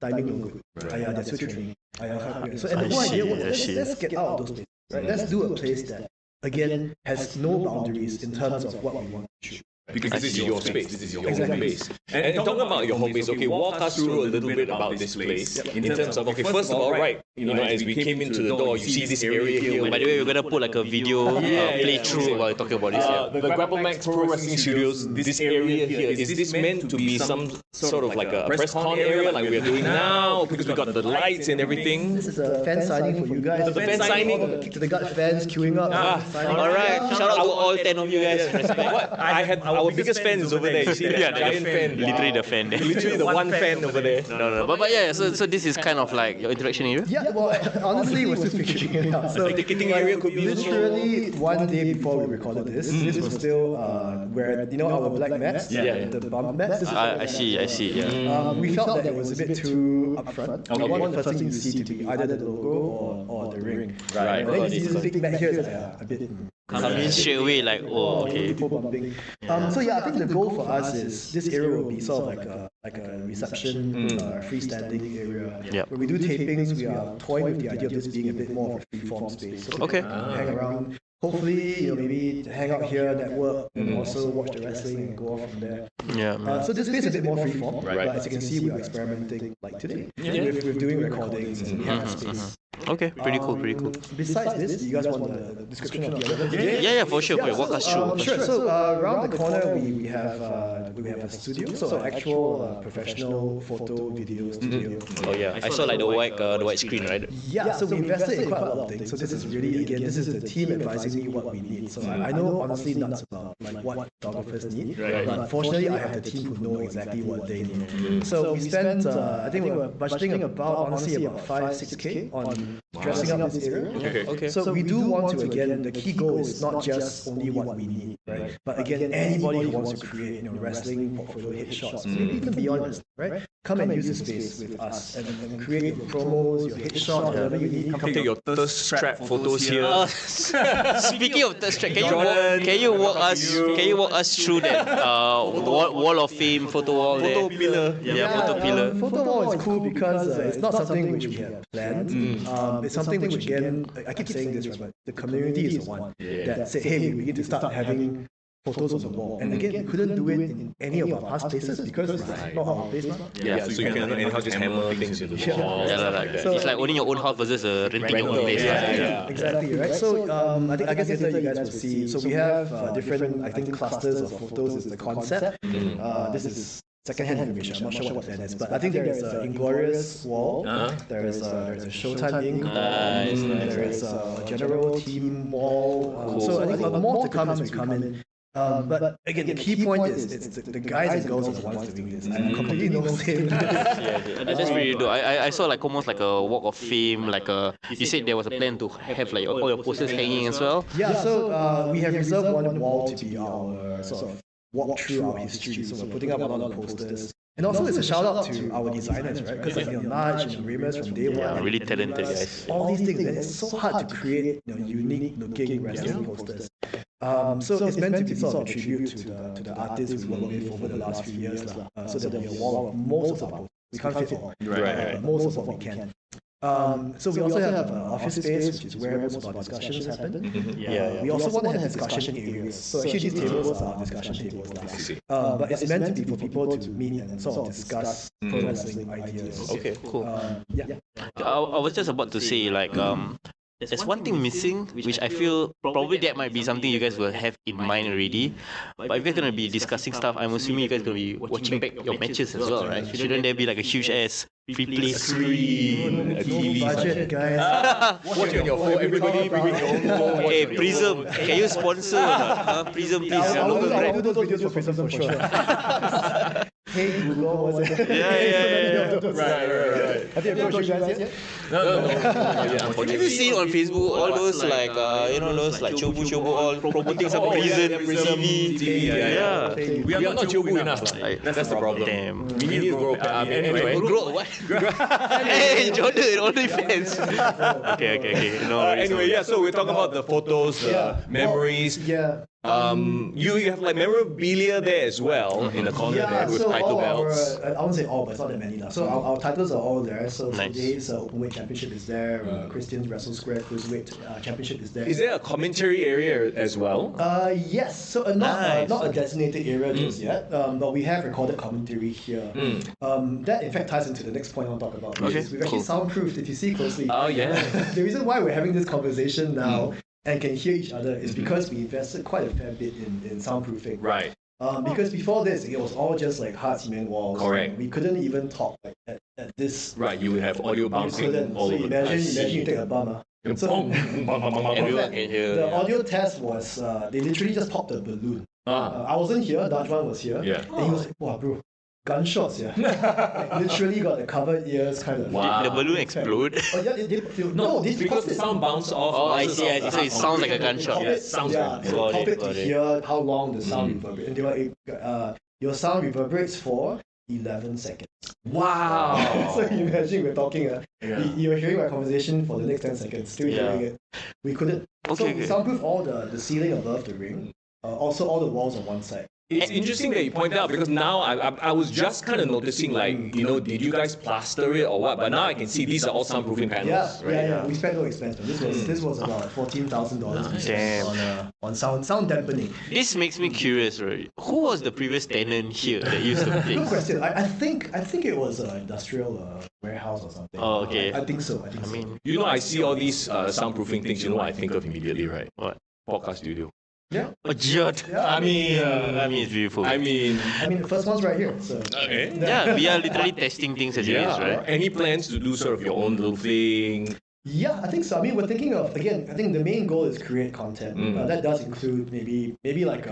Timing no good. They're still training. So and the whole idea was let's get out of those places, right? Let's do a place that again has no boundaries in terms of what we want to shoot. Because this is your space. This is your home base. And talking about your home base, okay, walk us through a little bit about this place in terms of, okay, first of all, right, as we came into the door, you see this area here. By the way, we're gonna put like a video playthrough while talking about this. The GrappleMAX Pro Wrestling Studios, this area here, is this meant to be some sort of like a press con area like we're doing now? Because we got the lights and everything. This is a fan signing for you guys. The fan signing. All the Kick to the Gut fans queuing up. Alright, shout out to all 10 of you guys. Respect. I had our biggest fan is over there. You see that giant fan? Literally the fan there. Literally the one fan over there. No. But yeah, so this is kind of like your interaction area? Yeah, well, honestly, we're still figuring it out. So, The ticketing area could be literally one day before we recorded this. This was still where our black mats, the bump mats. This is I see, yeah. we felt that it was a bit too upfront. We want the first thing you see to be either the logo or the ring. Right. And then you see this big mat here, it's like, a bit. Come in straight away like, oh, okay. People bumping. So yeah, I think the goal for us is this area will be sort of like a reception, freestanding area. When we do tapings, we are toying with the idea of this being a bit more of a free-form space. So Okay. hang around. Hopefully, maybe hang out here, network, and also watch the wrestling and go off from there. Yeah. So this space is a bit more freeform, but as you can see, we are experimenting like today with doing recordings and we have that space. Okay, pretty cool. Besides this, do you guys want the description of the other? Yeah, for sure. Walk us through. Sure. So around the corner, we have a studio, so an actual professional photo video studio. Oh yeah, I saw like the white screen, right? Yeah, so we invested in quite a lot of things. So this is really, again, this is the team advising me what we need. So I know honestly nuts about like what photographers need, but fortunately I have the team who know exactly what they need. So we spent, I think we were budgeting about 5-6K on dressing up this area. Okay. So we do want to, again, the key goal is not just only what we need, right? But again, anybody who wants to create, wrestling portfolio headshots, maybe even beyond wrestling, right? Come and use the space with us and create your promos, your headshots, whatever you need. Come take your thirst trap photos here. Speaking of thirst trap, can you walk us through that wall of fame photo wall there? Photo pillar. Photo pillar. Photo wall is cool because it's not something which we have planned. It's something which, again, I keep saying this, right, but the community is the one that said, hey, we need to start having photos on the wall. And again, we couldn't do it in any of our past places because it's not our place now. Yeah, so you can anyhow just hammer things into the wall. It's like owning your own house versus renting your own place. Exactly, right? So I guess later you guys will see. So we have different, I think, clusters of photos is the concept. This is second-hand information. I'm not sure what that is, but I think there is an Inglorious wall. There is a Showtime Inc. wall. There is a general team wall. So I think more to come as we come in. But again, the key point is it's the guys and girls are the ones doing this. I'm completely no say in this. That's really dope. I saw like almost like a walk of fame. Like you said there was a plan to have like all your posters hanging as well. Yeah, so we have reserved one wall to be our sort of walk through our history. So we're putting up a lot of posters. And also it's a shout out to our designers, right? Because Naj and Remus from day one. Yeah, really talented guys. All these things, and it's so hard to create unique looking wrestling posters. So it's meant to be sort of a tribute to the artists we worked with over the last few years, so that we wall most of our posters. We can't fit all, most of what we can. So we also have an office space, which is where most of our discussions happen. We also want to have discussion areas. So actually these tables are discussion tables. But it's meant to be for people to meet and sort of discuss pro wrestling ideas. Okay, cool. I was just about to say like there's one thing missing, which I feel probably that might be something you guys will have in mind already. But if you're going to be discussing stuff, I'm assuming you guys going to be watching back your matches as well, right? Shouldn't there be like a huge ass free play screen? Budget, guys. Watch on your phone, everybody bring your own phone. Hey, Prism, can you sponsor or not? Prism, please. I'll do those videos for Prism for sure. Hey Google, was it? Right. Have you approached you guys yet? No. Have you seen on Facebook all those like those like chobu all promoting some prison TV? Yeah. We are not chobu enough. That's the problem. Damn. We need to grow. Anyway. Grow what? Hey, Jordan, only fans. Okay. No. Anyway, yeah. So we're talking about the photos, memories. You have like memorabilia there as well in the corner there with title belts. I won't say all, but it's not that many now. So our titles are all there. So Nice. today's Openweight Championship is there. Christian's Wrestle Square Cruiserweight Championship is there. Is there a commentary area as well? Yes. So not a designated area just yet, but we have recorded commentary here. That in fact ties into the next point I'll talk about. Which is we've actually soundproofed, if you see closely. Oh yeah. The reason why we're having this conversation now and can hear each other is because we invested quite a fair bit in soundproofing. Right. Because before this, it was all just like hard cement walls. Correct. We couldn't even talk like at this. Right, you would have audio bouncing all So over. imagine you take a bummer. So Everyone can hear. the audio test was they literally just popped a balloon. I wasn't here. Dajwan was here. Yeah. And he was like, "Wow, bro, gunshots, yeah." Like, literally got the covered ears kind of. Wow. Did the balloon explode? Oh yeah, they Because the sound bounced off. Oh, I see. So it sounds like a gunshot. Yeah, it sounds like so Got pop it to it. hear how long the sound reverberates. And they were your sound reverberates for 11 seconds. Wow. So you imagine we're talking, you're hearing my conversation for the next 10 seconds, still hearing it. We couldn't. So we soundproof all the ceiling above the ring, also all the walls on one side. It's interesting that you pointed out because now I was just kind of noticing like, did you guys plaster it or what? But now I can see these are all soundproofing panels, right? Yeah. We spent no expense, but this was about $14,000 on sound dampening. This makes me curious, right? Who was the previous tenant here that used to play? Good question. I think it was an industrial warehouse or something. Oh, okay. I think so. I mean, I see all these soundproofing things. You know what I think of immediately, right? what? Podcast studio. Yeah. Oh, God. Yeah. I mean, It's beautiful. I mean, the first one's right here. So. okay. Yeah, we are literally testing things as it is, right? Any plans to do sort of your own little thing? Yeah, I think so. I mean, we're thinking of, again, I think the main goal is create content. That does include maybe like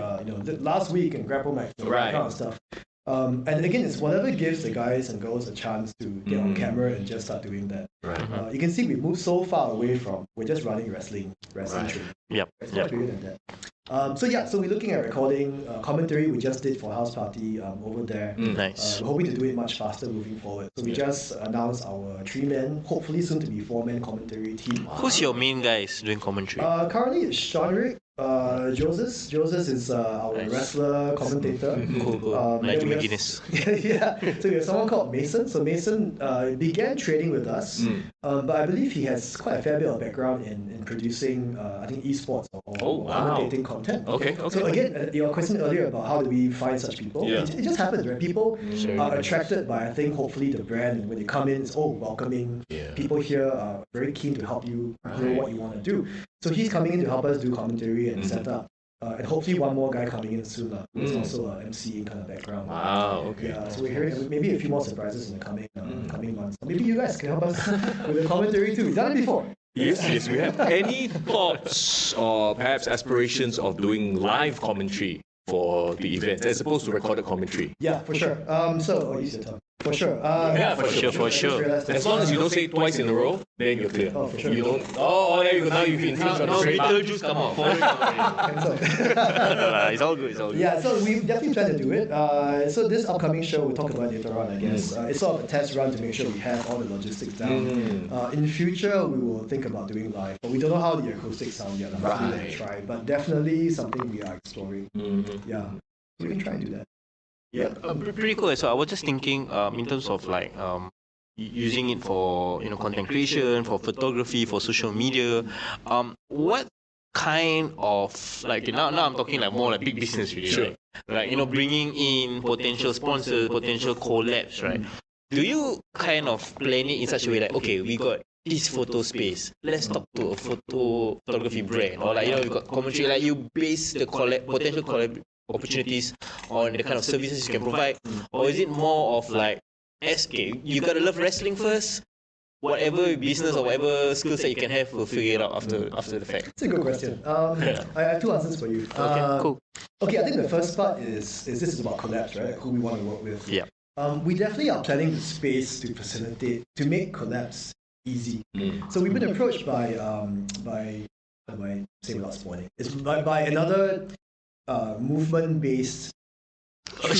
last week in GrappleMAX, that kind of stuff. And again, it's whatever gives the guys and girls a chance to get on camera and just start doing that. Right. You can see we moved so far away from we're just running wrestling training. Yep. It's much bigger than that. So we're looking at recording commentary we just did for House Party over there. Nice. We're hoping to do it much faster moving forward. So we just announced our 3-man, hopefully soon to be 4-man commentary team. Who's your main guys doing commentary? Currently it's Sean Joseph. Joseph is our wrestler commentator. Cool. Like then we have- McGuinness. So we have someone called Mason. So Mason began trading with us, but I believe he has quite a fair bit of background in producing, I think, esports or commentating content. Okay. So again, your question earlier about how do we find such people? Yeah. It just happens, right? People are attracted by, I think, hopefully the brand, and when they come in, it's welcoming. Yeah. People here are very keen to help you grow what you want to do. So he's coming in to help us do commentary and set up. And hopefully one more guy coming in soon, who's also an MC kind of background. Wow, okay. Yeah, so we're hearing maybe a few more surprises in the coming months. Maybe you guys can help us with the commentary too. We've done it before. Yes, we have. Any thoughts or perhaps aspirations of doing live commentary for the event as opposed to recorded commentary? Yeah, for sure. Use your tongue. For sure. For sure. As long as you don't say it twice in a row, then you're clear. Oh, for sure. You don't. Oh, there you go. Now you've infringed on the Now trademark. Beetlejuice come out. Cancel. It's all good. It's all good. Yeah, so we definitely plan to do it. So this upcoming show, we'll talk about it later on, I guess. It's sort of a test run to make sure we have all the logistics down. In future, we will think about doing live, but we don't know how the acoustics sound yet. We're going to try, but definitely something we are exploring. Yeah, we can try and do that. Yeah, pretty cool. So I was just thinking, in terms of like using it for content creation, for photography, for social media. What kind of like now I'm talking like more like big business really, Sure. right? Like bringing in potential sponsors, potential collabs, right? Do you kind of plan it in such a way like, okay, we got this photo space, let's talk to a photography brand, or like we got commentary, like you base the potential collab opportunities on the kind of services you can provide, or is it more of like, SK, you gotta love wrestling first, whatever business or whatever skill set you can have, we'll figure it out after the fact. It's a good question. I have two answers for you. Okay, cool. Okay, I think the first part is this is about collabs, right? Who we want to work with. Yeah. We definitely are planning the space to facilitate, to make collabs easy. So we've been approached by how do I say without spoiling? It's by another movement-based. Bro,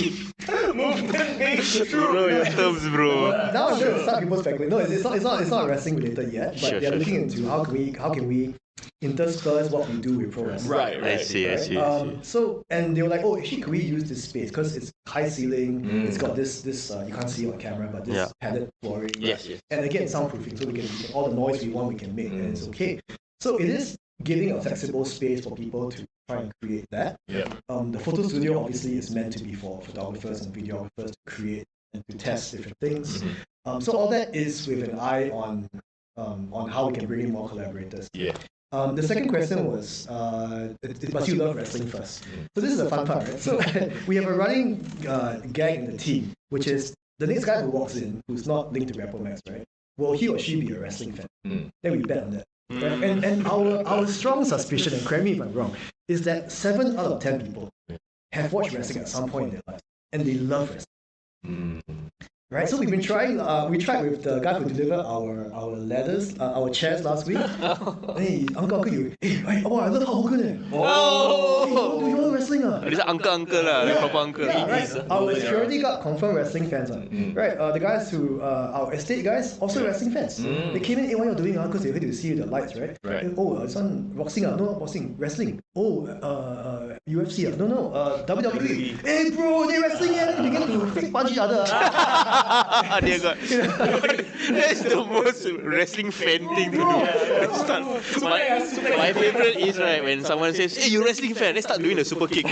your terms, bro. Now I'm going to start people speculating. No, it's not wrestling related yet, but Sure, they're sure, looking into how can we intersperse what we do with pro wrestling. Right. I see. So and they were like, actually, can we use this space because it's high ceiling? It's got this you can't see on camera, but this padded flooring. Yes. And again, soundproofing, so we can all the noise we want we can make, and it's okay. So it is giving a flexible space for people to try and create that. Yeah. The photo studio obviously is meant to be for photographers and videographers to create and to test different things. So all that is with an eye on how we can bring in more collaborators. Yeah. The second question was, must you love wrestling first? So this is a fun part, right? So we have a running gag in the team, which is the next guy who walks in, who's not linked to GrappleMAX, right? Will he or she be a wrestling fan? Then we bet on that. Right? And our strong suspicion, and correct me if I'm wrong, is that 7 out of 10 people have watched wrestling at some point in their life, and they love wrestling. Right, so we've been trying. We tried with the guy who delivered our ladders, our chairs last week. Hey, uncle, you. Hey, I love how good it. Oh! You know wrestling? This is uncle lah, like proper uncle. Yeah, right. Our security guard confirmed wrestling fans. Right, the guys who, our estate guys, also wrestling fans. They came in, hey, what you're doing? Because they heard to see the lights, right? Oh, it's on boxing. No, not boxing, wrestling. Oh, UFC. No, WWE. Hey, bro, they wrestling and they begin to fake punch each other. Dia got. That's the most wrestling fan thing to do. My favorite is right when someone says, "Hey, you wrestling fan? Let's start doing the super kick."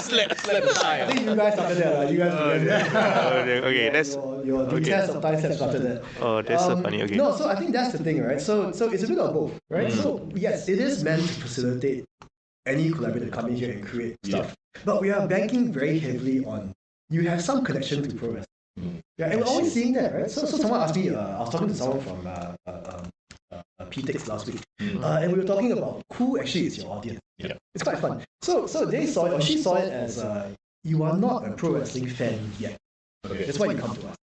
slap the thigh. I think you guys started that. You guys started that. Okay, that's your test of biceps started that. Oh, that's so funny. Okay. No, so I think that's the thing, right? So it's a bit of both, right? So yes, it is meant to facilitate any collaborator to come in here and create stuff, but we are banking very heavily on you have some connection to pro wrestling. Yeah, and we're always seeing that, right? So someone asked me, I was talking to someone from PTX last week, and we were talking about who actually is your audience. Yeah. It's quite fun. So they saw it, or she saw it as you are not a pro wrestling fan yet. Okay. That's why you come to us,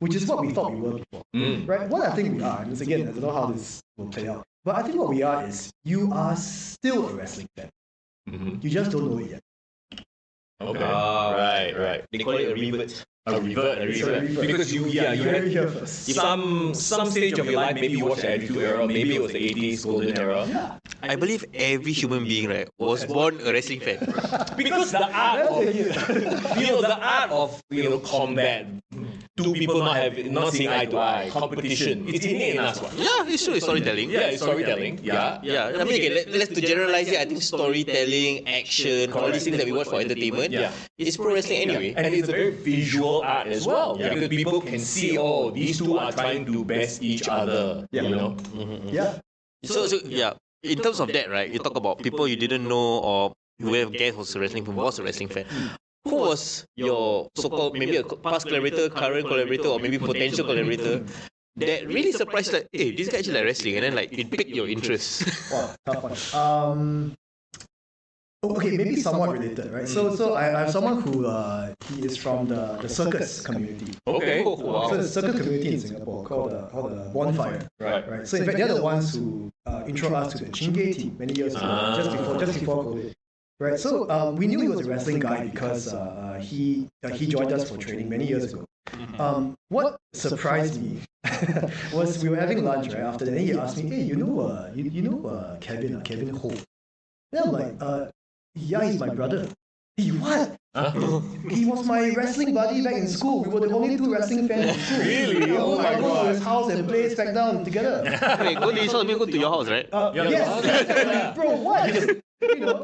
which is what we thought we were before. Right? What I think we are, and again, I don't know how this will play out, but I think what we are is you are still a wrestling fan. You just don't know it yet. Okay. Right. They call it a revert. A revert. Because you Very had here first. some stage of your life, maybe you watched the Attitude Era, maybe it was the 80s golden era. I believe every human being, right, was born a wrestling fan. Because the art of combat, two people not seeing eye to eye, competition, it's innate in us. What? Yeah, it's true. It's storytelling. Yeah, it's storytelling. Yeah. Yeah, I mean, okay, let's to generalize it. I think storytelling, action, all these things that we watch for entertainment, it's pro wrestling anyway. And it's a very visual art as well, because people can see, these two are trying to best each other. Yeah. So yeah, in terms of that, right? You talk about people you didn't know or whoever guessed was a wrestling fan. Who was your so-called maybe a past collaborator, current collaborator, or maybe potential collaborator that really surprised that hey, this guy actually like wrestling, and then like it piqued your interest? Wow, tough one. Okay, maybe somewhat related, right? So I have someone who he is from the circus community. Okay. Wow. So the circus community in Singapore called the Bonfire. Right. So in fact, they're the ones who intro us to the Chingay team many years ago, just before COVID. Right. So we knew he was a wrestling guy because he joined us for training many years ago. What surprised me was we were having lunch right after that. And he asked me, "Hey, you know Kevin Ho?" Then I'm like, "Yeah, he's my brother." He what? He was my wrestling buddy back in school. We were the only two wrestling fans in school. Really? Oh my I go to his house and play SmackDown together. Wait, go to your house, right? Yes. Bro, what?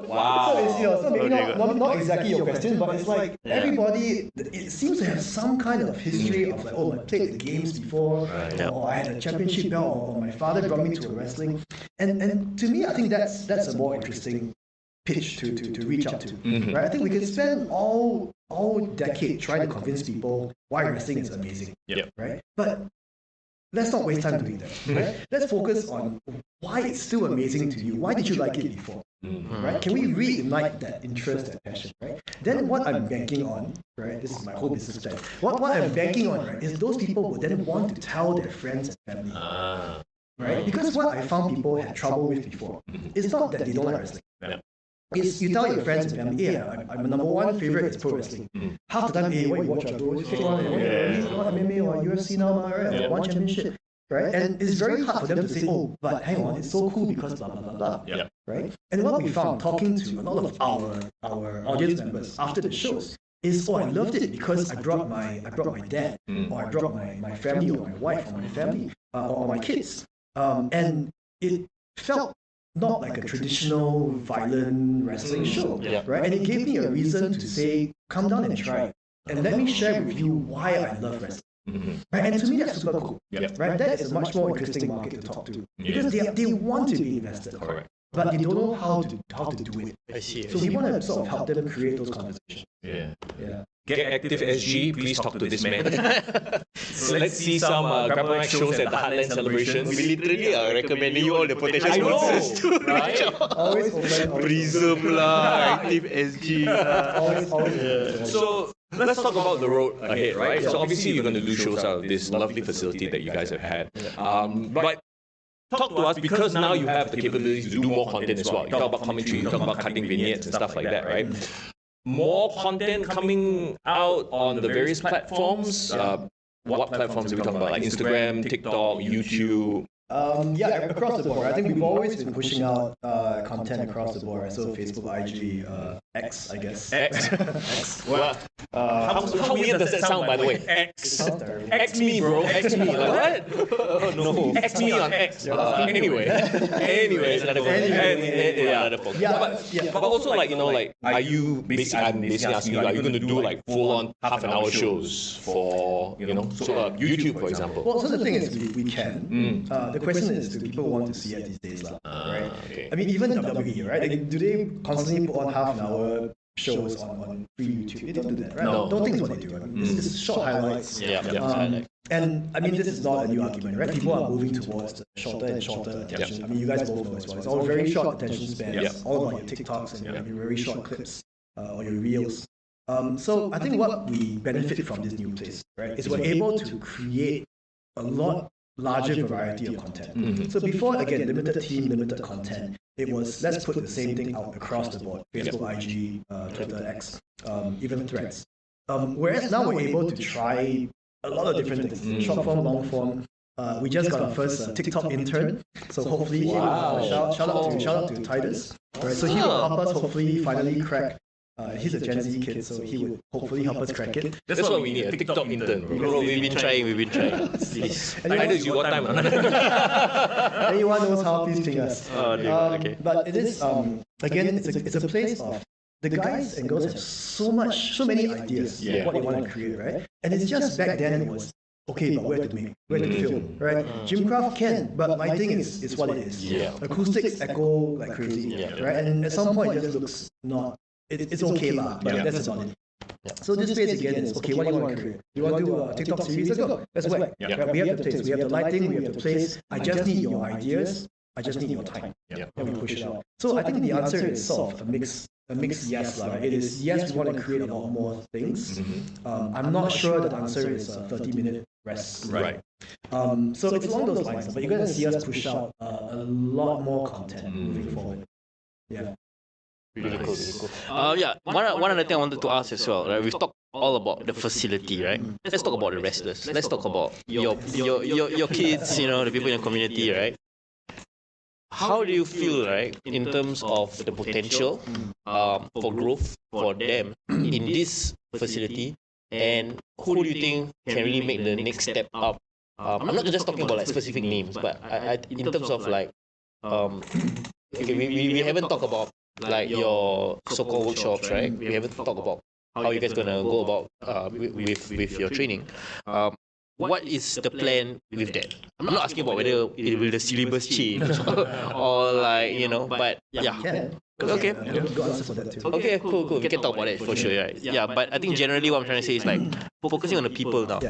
Wow. So it's so maybe Okay, not exactly your question, but it's like everybody. It seems to have some kind of history of like, I played the games before, or I had a championship belt, or my father brought me to a wrestling. And to me, I think that's a more interesting pitch to reach out to. Right? I think we can spend all decade trying to convince people why wrestling is amazing. Right? But let's not waste time doing that. Right? Let's focus on why it's still amazing to you. Why did you like it before? Right? Can we reignite that interest, that passion? Right? Then what I'm banking on, right? This is my whole business plan. What I'm banking on, right, is those people will then want to tell their friends and family. Right? Because what I found people had trouble with before is not that they don't like wrestling. Is you tell your friends and family, hey, I'm a number one favorite is pro wrestling. Half the time, hey, what you watch, bro? It's fake one, MMA or UFC now, right? One championship, right? And it's very hard for them to say, but hang on, it's so cool because blah blah blah blah, right? And what we found talking to a lot of our audience members after the shows is, I loved it because I brought my dad, or I brought my family, or my wife, or my family, or my kids, and it felt not like a traditional violent wrestling show, right? And it gave me a reason to say, come down and try it, and let me share with you why I love wrestling. Right? And to me, that's super cool. Right? That is a much more interesting market to talk to because they want to be invested, but they don't know how to do it. I see. So we want to sort of help them create those conversations. Get active, SG. Please talk to this man. So let's see some GrappleMAX shows at the Heartland celebrations. We literally are recommending you all the potential I know, sponsors too. right? Always open. Prism lah, Active SG lah. Always. So let's talk about the road ahead, right? So obviously you're going to do shows out of this lovely facility that you guys have had. But talk to us, because now you have the capabilities to do more content as well. You talk about commentary, you talk about cutting vignettes and stuff like that, right? More content coming out on the various platforms. What platforms are we talking about? Like Instagram, TikTok, YouTube? Across the board. I think we've always been pushing out content across the board. So Facebook, IG, X, I guess. X. Well, how weird does that sound, by the way? X. Sounds terrible. X me, bro. X me. Like what? No. X me on X. Anyway, another But also, like, are you basically? I'm basically asking you, are you going to do like full-on half-an-hour shows for YouTube, for example? Well, so the thing is, we can. The question is, do people want to see it these days, right? Okay. I mean, even WWE, right? Like, do they constantly put on half-an-hour shows on free YouTube? They don't do that, right? No. Don't think it's what they do. I mean, it's short highlights. And I mean, this is not a new argument, right? People are moving towards the shorter and shorter attention. I mean, you guys both know as well. It's all very short attention spans, all about your TikToks and your very short clips or your reels. So I think what we benefit from this new place, right, is we're able to create a lot larger variety of content. So before, again, limited team, limited content, it was let's put the same thing out across the board: Facebook, IG, Twitter, X, even Threads. Whereas now we're able to try a lot of different things: short form, long form. We just got our first TikTok intern, so hopefully, shout out to Titus. Right, so he will help us hopefully finally crack. He's a Gen Z kid, so he would hopefully help us crack it. That's what we need, a TikTok intern, Bro, we've been trying. Please. Titus, you got time or not? Anyone knows how, please ping us. Okay. But it is, again, it's a place of the guys and girls have so many ideas of what they want to create, right? And it's just back then it was, okay, but where to make, where to film, right? Gymcraft can, but my thing is what it is. Acoustics echo like crazy, right? And at some point it just looks not, it's okay lah, but that's about it. So this space again is, okay, what do you want to create? You want to do a TikTok series? Let's go. Let's whack. Right? We have the place, we have the lighting, we have the place. I just need your ideas. I just need your time. And we push it out. So I think the answer is sort of a mixed yes. Right? It is yes, we want to create a lot more things. I'm not sure the answer is a 30-minute rest. Right. So it's along those lines, but you're going to see us push out a lot more content moving forward. Yeah. Really cool. One other thing I wanted to ask as well, right? We've talked all about the facility, right? Let's talk about the wrestlers. Let's talk about your kids, the people in your community, right? How do you feel, right, in terms of the potential for growth for them in this facility, and who do you think can really make the next step up? I'm not just talking about like specific names, but I in terms of like, okay, we haven't talked about like your so-called workshops, right? We haven't talked about how you guys gonna go about with your training. What is the plan with that? I'm not asking about whether will the syllabus change or like, but yeah. Okay. Okay, cool. We can talk about that for sure, right? Yeah, but I think generally what I'm trying to say is like focusing on the people now.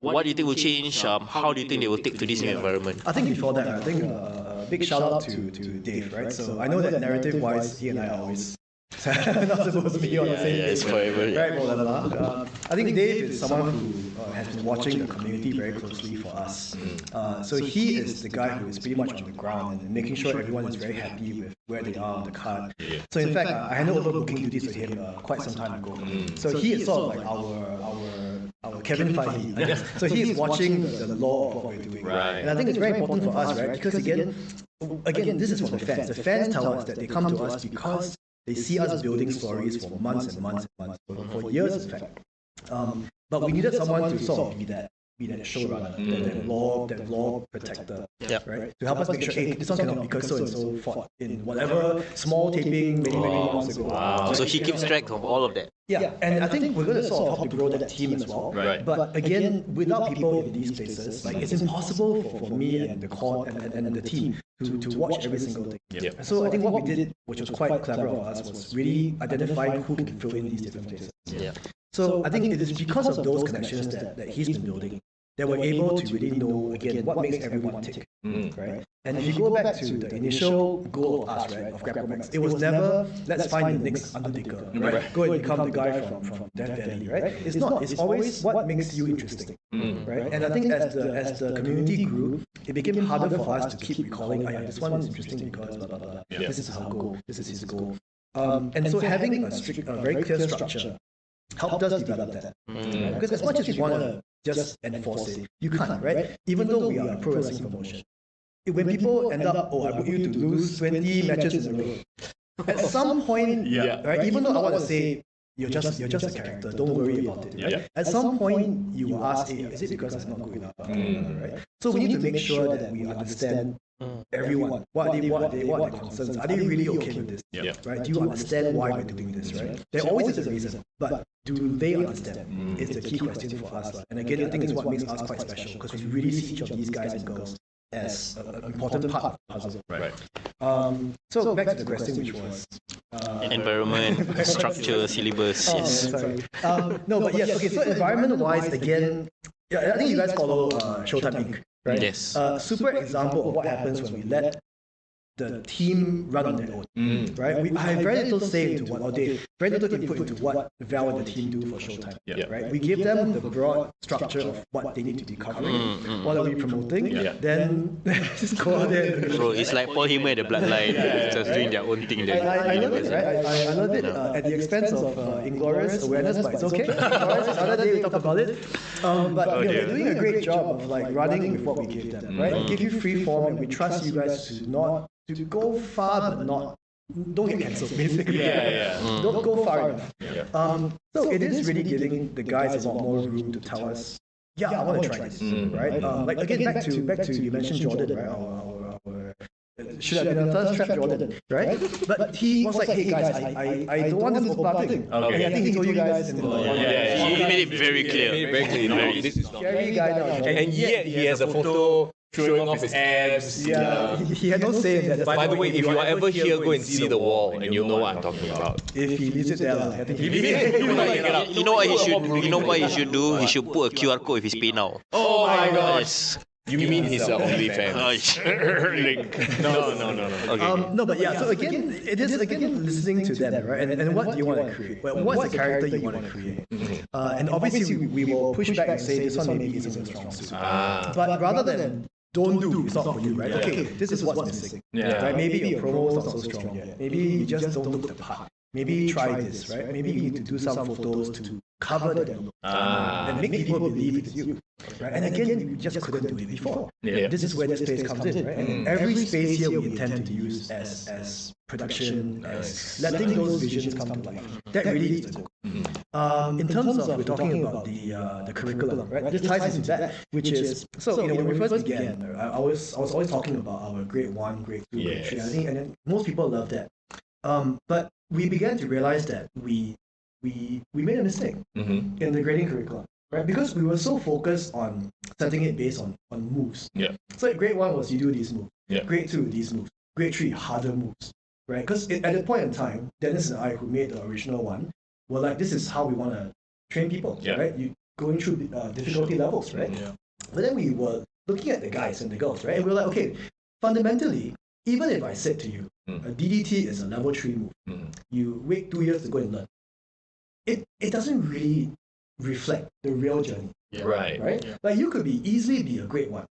What do you think will change? How do you think they will take to this new environment? I think before that, I think a big shout out to Dave, right? So I know that narrative-wise, he and I are always not supposed to be on the same page. Forever. Right, blah, blah, blah. I think Dave is someone who has been watching the community very closely for us. So he is the guy who is pretty much on the ground and making sure everyone is very happy with where they are on the card. So in fact, I handed over booking duties to him quite some time ago. So he is sort of like our Kevin Feige, I guess. So he is watching the law of what we're doing. Right. And I think it's very important for us, right? Because again, this is from the fans. The fans tell us that they come to us because they see us building stories for months and months and months, for years in fact. But we needed someone to sort of be that showrunner, that law protector, right? To help us make sure, hey, this one cannot because so and so fought in whatever small taping many months ago. Wow. So he keeps track of all of that. Yeah, and I think we're going to sort of help to grow that team as well. Right. But again, without people in these places, like it's impossible for me and the core and the team to watch every single thing. So I think what we did, which was quite clever of us, was really identifying who can fill in these different places. So I think it is because of those connections that he's been building that we're able to really know, again, what makes everyone tick, right? And if you go back to the initial goal of us, right, of GrappleMAX, it was never, let's find the next Undertaker, right? Go and become the guy from Death Valley, right? It's not, it's always what makes you interesting, right? And I think as the community grew, it became harder for us to keep recalling, this one is interesting because blah, blah, blah. This is our goal, this is his goal. And so having a very clear structure helped us develop that. Because as much as you want to just enforce it, you can't, right? Even though we are a pro wrestling promotion. When people end up, I want you to lose 20 matches in a row. At some point, right? Even though I want to say, you're just a character, don't worry about it, right? At some point, you will ask, hey, is it because I'm not good enough? Right? So we need to make sure that we understand everyone. What are their concerns? Are they really okay with this? Right? Do you understand why we're doing this, right? There always is a reason, but do they understand? Is the key question for us. And again, I think it's what makes us quite special because we really see each of these guys and girls as an important part of the puzzle. Right. So back to the question, which was environment, structure, syllabus. Yes. Sorry. No, but yes. Okay. So environment-wise, again, I think you guys follow Showtime Inc. Right? Yes. Super example of what happens when we let the team run on their own, right? I have very little say into what, or they very little input into what Val and the team do for Showtime, right? We give them the broad structure of what they need to be covering, what are we promoting, then just go out there. Bro, it's like Paul Heyman and the Bloodline, just doing their own thing. I love it, right? I love it at the expense of Inglorious awareness, but it's okay. Another day we talk about it. But they're doing a great job of like running with what we give them, right? We give you free form, and we trust you guys to go far, but don't get cancelled, basically. Don't go far enough. So it is really giving the guys a lot more room to tell us, I want to try this, right? Like again, back to you mentioned Jordan, right? Our should have been a thirst trap Jordan, right? But he was like, hey guys, I don't want this Oppa thing. Okay. And I think he told you guys in the he made it very clear. This is not scary guy now. And yet he has a photo showing off his abs. Yeah, he had no say in that. By the way, if you are ever here, go and see the wall, and you'll know what I'm talking about. If he leaves it there, I think You know what he should do? You know what he should do? He should put a QR code with his pay now. Oh my gosh. You mean his OnlyFans? Link. No. Okay. No, but yeah. So again, it is again listening to them, right? And what do you want to create? Well, what's the character you want to create? And obviously, we will push back and say this one maybe isn't a strong suit. But rather than don't do, it's not for you, right? Okay, this is what's missing. Right? Maybe your promo is not so strong yet. Maybe you just don't look the part. Maybe try this, right? Maybe you need to do some photos to cover that look and make people believe it's you. Right? And again, you just couldn't do it before. This is where the space comes in, right? And every space here we intend to use as production, as letting those visions come to life. That really is the goal. In terms of, we're talking about the curriculum, right? This ties into that, which is, so when we first began, I was always talking about our grade 1, grade 2, grade 3, I think, and then most people love that. But we began to realize that we made a mistake in the grading curriculum, right? Because we were so focused on setting it based on moves. So grade 1 was you do these moves. Grade 2, these moves. Grade 3, harder moves, right? Because at that point in time, Dennis and I, who made the original one, were like, this is how we want to train people, right? You going through difficulty levels, right? But then we were looking at the guys and the girls, right? And we were like, okay, fundamentally, even if I said to you, a DDT is a level 3 move, you wait 2 years to go and learn, it doesn't really reflect the real journey. Right? Like you could easily be a grade 1,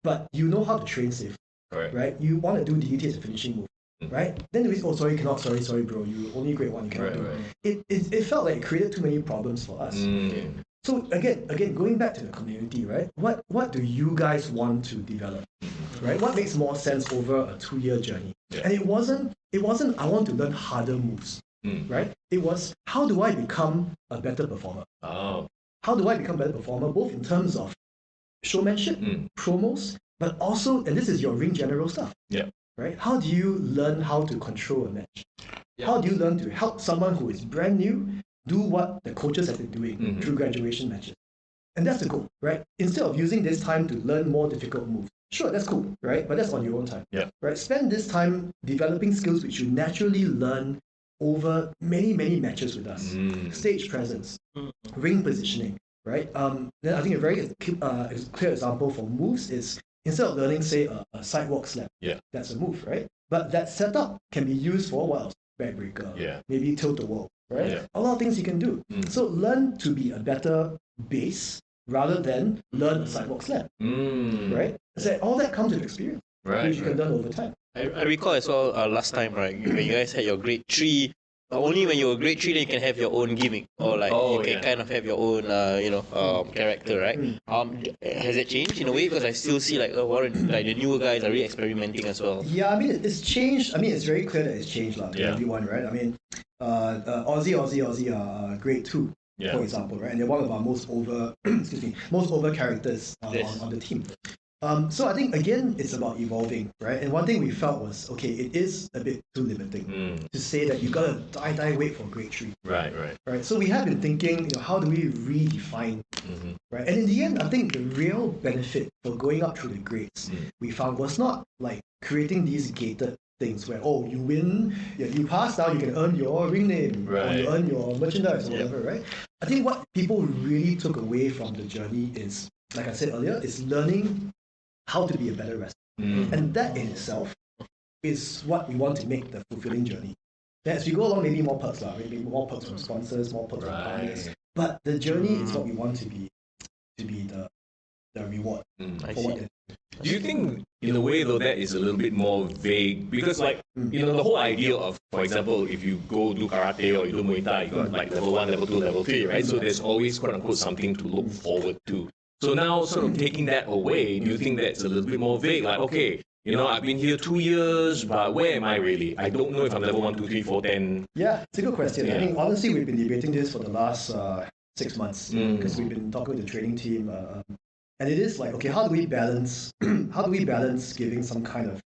but you know how to train safe. Right? You want to do DDT as a finishing move. Right? Then we say, oh sorry, cannot, sorry bro, you only grade 1, you cannot do it. It felt like it created too many problems for us. So again, going back to the community, right? What do you guys want to develop? Right? What makes more sense over a 2-year journey? And it wasn't I want to learn harder moves. Right? It was, how do I become a better performer? How do I become a better performer, both in terms of showmanship, promos, but also, and this is your ring general stuff. Right? How do you learn how to control a match? How do you learn to help someone who is brand new do what the coaches have been doing through graduation matches? And that's the goal, right? Instead of using this time to learn more difficult moves. Sure, that's cool, right? But that's on your own time. Right? Spend this time developing skills which you naturally learn over many, many matches with us. Stage presence, ring positioning, right? Then I think a very clear example for moves is, instead of learning, say, a sidewalk slap, that's a move, right? But that setup can be used for what else? Backbreaker, maybe tilt the wall, right? A lot of things you can do. So learn to be a better base rather than learn a sidewalk slap, right? So all that comes with experience, which you can learn over time. I recall as well last time, right, when you guys had your grade 3, only when you were grade 3 then you can have your own gimmick, or like you can kind of have your own character, right? Has it changed in a way? Because I still see like the newer guys are really experimenting as well. Yeah, I mean it's changed. I mean it's very clear that it's changed to everyone, right? I mean Aussie grade 2, for example, right? And they're one of our most over characters on the team. So I think again it's about evolving, right? And one thing we felt was, okay, it is a bit too limiting to say that you gotta die wait for grade 3. Right. So we have been thinking, how do we redefine, right? And in the end, I think the real benefit for going up through the grades we found was not like creating these gated things where, oh, you win, you pass now, you can earn your ring name, or you earn your merchandise or whatever, right? I think what people really took away from the journey is, like I said earlier, is learning how to be a better wrestler. And that in itself is what we want to make the fulfilling journey. Then as we go along, maybe more perks, maybe more perks from sponsors, more perks from partners. But the journey is what we want to be the reward for what. Do you think, in a way, though, that is a little bit more vague? Because, like, the whole idea of, for example, if you go do karate or you do Muay Thai, you got like level 1, level 2, level 3, right? So there's always, quote unquote, something to look forward to. So now, sort of taking that away, do you think that's a little bit more vague? Like, okay, I've been here 2 years, but where am I really? I don't know if I'm level 1, 2, 3, 4, 10. Yeah, it's a good question. Yeah. I think, honestly, we've been debating this for the last 6 months because we've been talking with the training team. And it is like, okay, how do we balance giving some kind of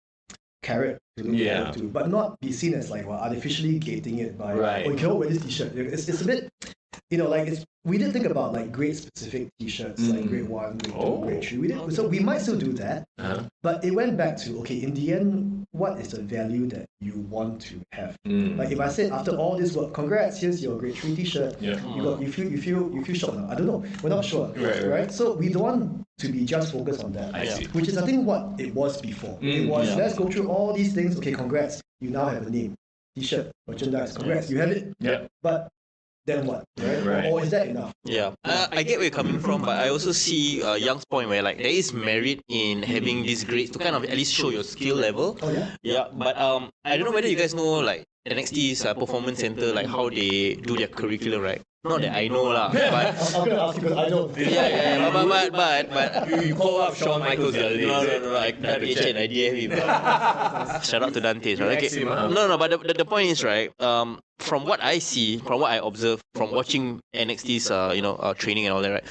carrot to look forward to, but not be seen as like artificially gating it by, oh, you cannot wear this t-shirt. It's a bit, we did think about like grade specific t-shirts, like grade 1, grade 2, grade 3. So we might still do that, but it went back to, okay, in the end, what is the value that you want to have? Like if I said after all this work, congrats, here's your grade 3 t-shirt. You feel short now. I don't know. We're not sure, right? So we don't want to be just focused on that, which is I think what it was before. It was let's go through all these things. Okay, congrats, you now have a name, t-shirt, merchandise. Congrats, you have it. But then what? Right? Or is that enough? Yeah, I get where you're coming from, but I also see Young's point where like there is merit in having these grades to kind of at least show your skill level. Oh yeah. Yeah, but I don't know whether you guys know like NXT's performance center, like how they do their curriculum, right? Not that I know lah, but I'm gonna ask you because I don't. but You call up Shawn Michaels the other day. No, I DHN, I DM him. Shout out to Dante, right? Okay. No, but the point is, right, from what I see, from what I observe, from watching NXT's training and all that, right,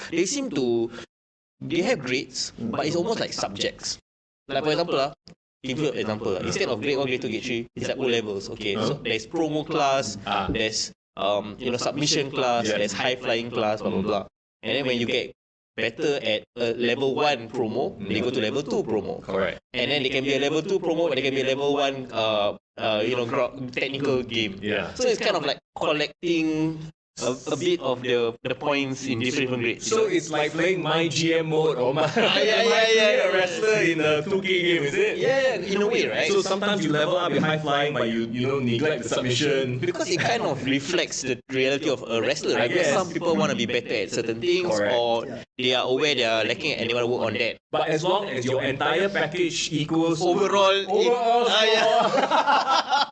they have grades, but it's almost like subjects. Like for example, give you an example. Instead of grade 1, grade 2, grade 3, it's like O levels. Okay, so there's promo class, there's submission class, there's high flying class, blah blah blah. And then when you get better at level 1 promo, they go to level 2 promo. Correct. And then they can be a level 2 promo, but they can be a level 1 technical game. Yeah. So it's kind of like collecting a bit of the points in different grades. So it's like playing my GM mode or my a wrestler in a 2K game, is it? Yeah, in a way, right? So sometimes you level up, you're high flying, but you neglect the submission. Because it kind of reflects the reality of a wrestler, right? Because some people want to be better at certain things, or they are aware they are lacking and they want to work on that. But as long as your entire package equals overall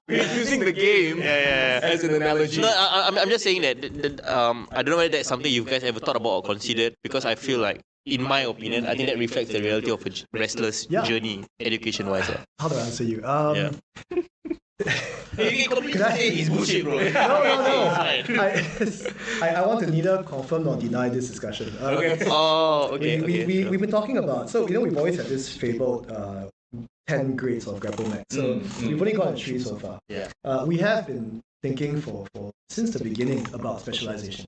using the game as an analogy. No, I'm just saying that I don't know whether that's something you guys ever thought about or considered, because I feel like, in my opinion, I think that reflects the reality of a wrestler's journey, education-wise. How do I answer you? You can say he's bullshit, bro. No. I want to neither confirm nor deny this discussion. Okay. We've been talking about, so we've always had this fabled 10 grades of GrappleMAX. So we've only got 3 so far. We have been thinking for since the beginning about specialization.